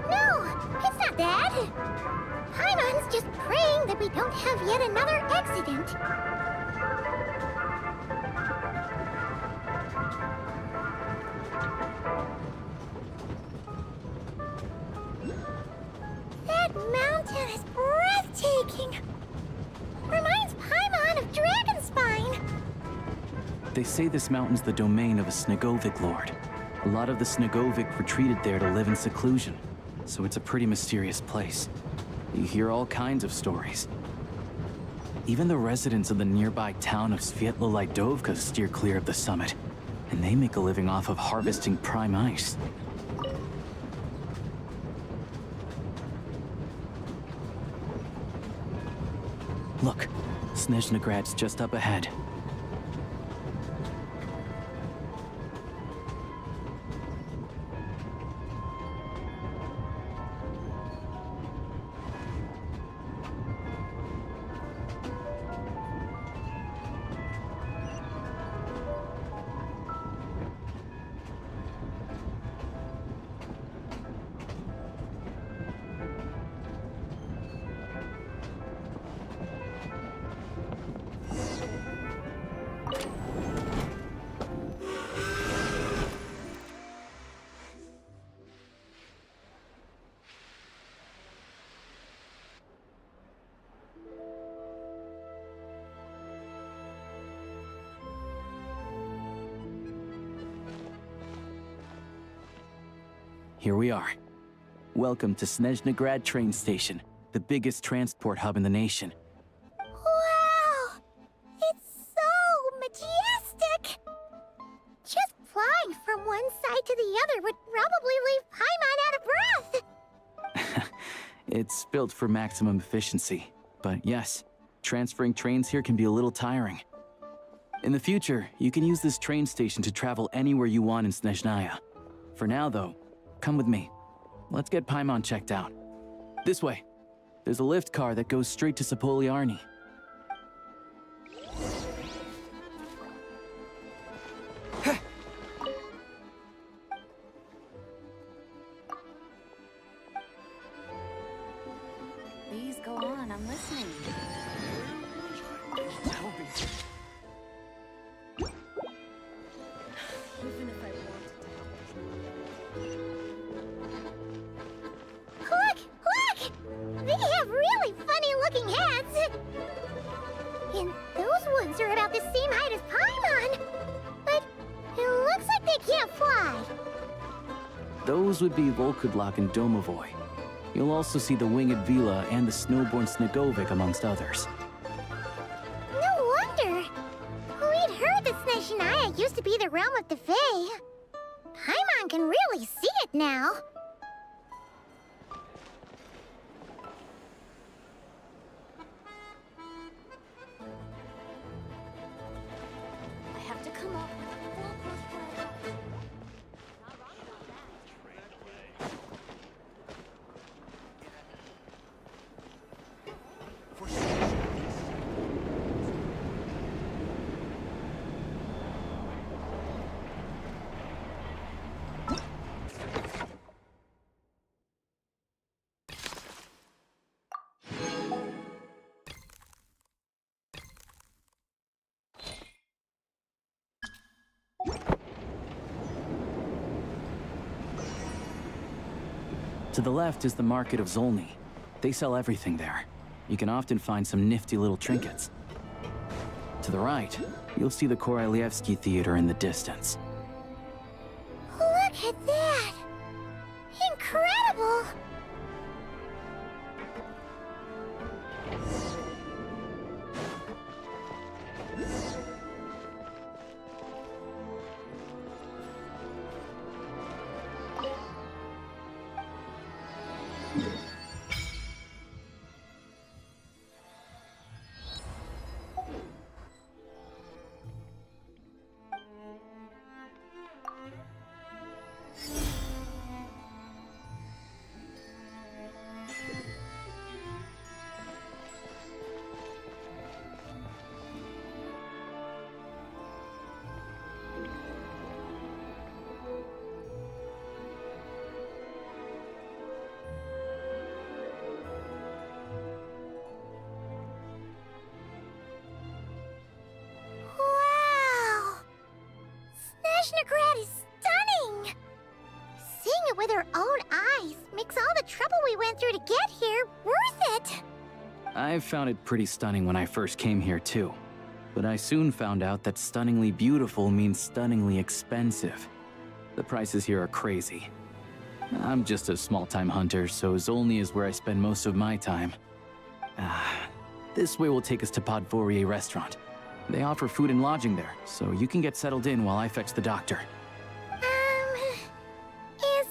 No, it's not that. Paimon's just praying that we don't have yet another accident. That mountain is breathtaking. Reminds Paimon of Dragonspine. They say this mountain's the domain of a Snegovic lord. A lot of the Snegovic retreated there to live in seclusion, so it's a pretty mysterious place. You hear all kinds of stories. Even the residents of the nearby town of Svietlo-Lidovka steer clear of the summit, and they make a living off of harvesting prime ice. Look, Snezhnograd's just up ahead. Here we are. Welcome to Snezhnograd train station, the biggest transport hub in the nation. Wow! It's so majestic! Just flying from one side to the other would probably leave Paimon out of breath! It's built for maximum efficiency, but yes, transferring trains here can be a little tiring. In the future, you can use this train station to travel anywhere you want in Snezhnaya. For now, though, come with me. Let's get Paimon checked out. This way. There's a lift car that goes straight to Sapoliarny. Please go on, I'm listening. Even if I wanted to. Look! They have really funny-looking heads! And those ones are about the same height as Paimon! But it looks like they can't fly! Those would be Volkudlak and Domovoy. You'll also see the winged Vila and the snowborn Snegovic amongst others. No wonder! We'd heard that Snezhnaya used to be the realm of the Fae. Paimon can really see it now. I have to come up with a foolproof plan. Not wrong about that. To the left is the market of Zolny. They sell everything there. You can often find some nifty little trinkets. To the right, you'll see the Korolyevsky Theater in the distance. Look at that! Incredible! Snezhnegrad is stunning! Seeing it with our own eyes makes all the trouble we went through to get here worth it! I found it pretty stunning when I first came here too. But I soon found out that stunningly beautiful means stunningly expensive. The prices here are crazy. I'm just a small-time hunter, so Zolny is where I spend most of my time. This way will take us to Podvorier restaurant. They offer food and lodging there, so you can get settled in while I fetch the doctor. Is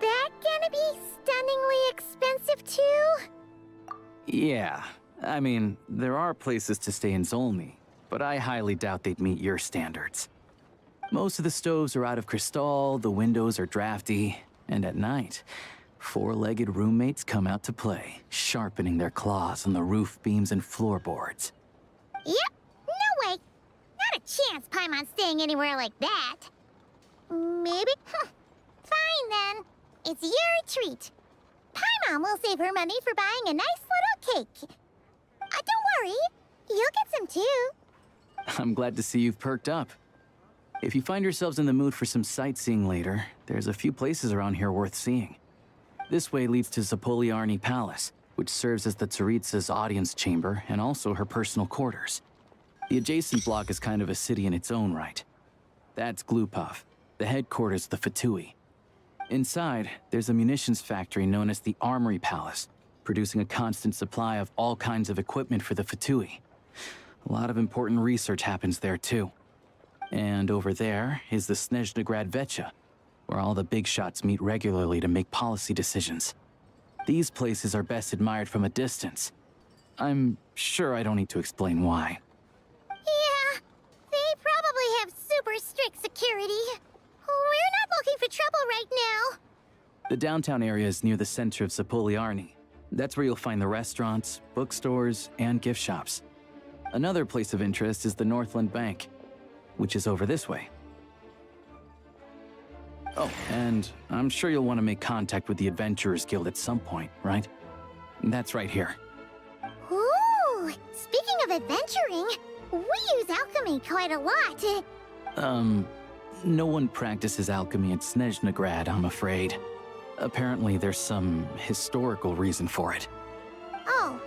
that gonna be stunningly expensive too? Yeah, I mean, there are places to stay in Zolny, but I highly doubt they'd meet your standards. Most of the stoves are out of crystal, the windows are drafty, and at night, four-legged roommates come out to play, sharpening their claws on the roof beams and floorboards. Yep, no way. Not a chance Paimon's staying anywhere like that. Maybe? Fine then. It's your treat. Paimon will save her money for buying a nice little cake. Don't worry, you'll get some too. I'm glad to see you've perked up. If you find yourselves in the mood for some sightseeing later, there's a few places around here worth seeing. This way leads to Zapoliarny Palace, which serves as the Tsaritsa's audience chamber and also her personal quarters. The adjacent block is kind of a city in its own right. That's Glupov, the headquarters of the Fatui. Inside, there's a munitions factory known as the Armory Palace, producing a constant supply of all kinds of equipment for the Fatui. A lot of important research happens there too. And over there is the Snezhnegrad Vecha, where all the big shots meet regularly to make policy decisions. These places are best admired from a distance. I'm sure I don't need to explain why. Yeah, they probably have super strict security. We're not looking for trouble right now. The downtown area is near the center of Zapoliarny. That's where you'll find the restaurants, bookstores, and gift shops. Another place of interest is the Northland Bank, which is over this way. Oh, and I'm sure you'll want to make contact with the Adventurers Guild at some point, right? That's right here. Ooh, speaking of adventuring, we use alchemy quite a lot. No one practices alchemy at Snezhnegrad, I'm afraid. Apparently there's some historical reason for it. Oh,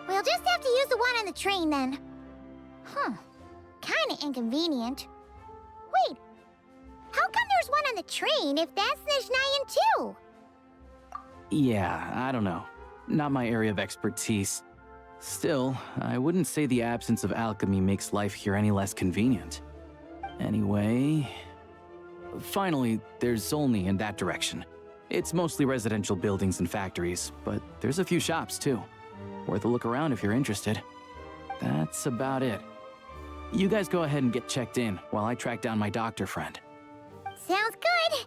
we'll just have to use the one on the train then. Kinda inconvenient. Wait, how come there's one on the train if that's Snezhnayan too? Yeah, I don't know. Not my area of expertise. Still, I wouldn't say the absence of alchemy makes life here any less convenient. Anyway... Finally, there's Zolny in that direction. It's mostly residential buildings and factories, but there's a few shops too. Worth a look around if you're interested. That's about it. You guys go ahead and get checked in while I track down my doctor friend. Sounds good.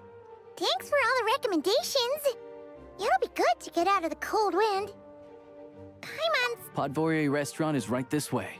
Thanks for all the recommendations. It'll be good to get out of the cold wind. Paimon's... Podvorier restaurant is right this way.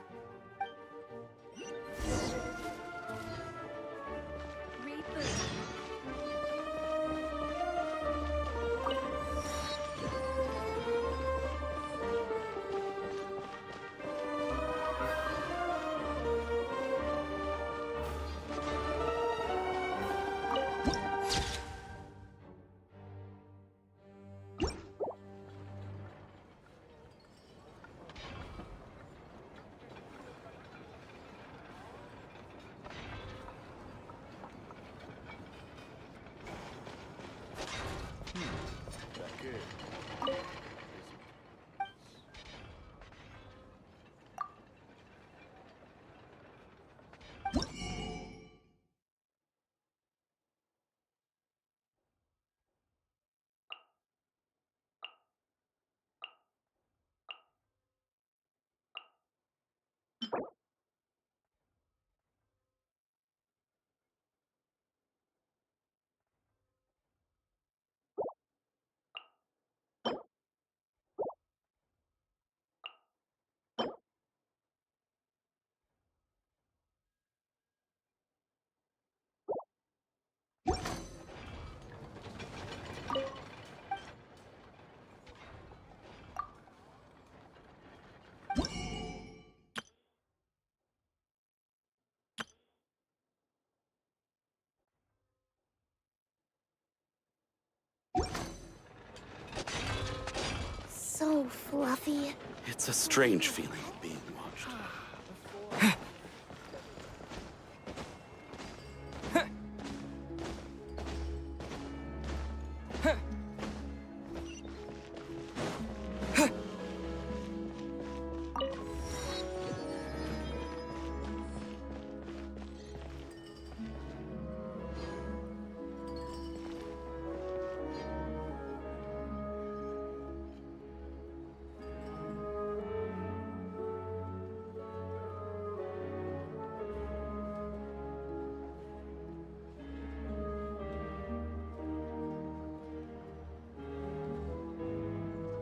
fluffy. It's a strange feeling being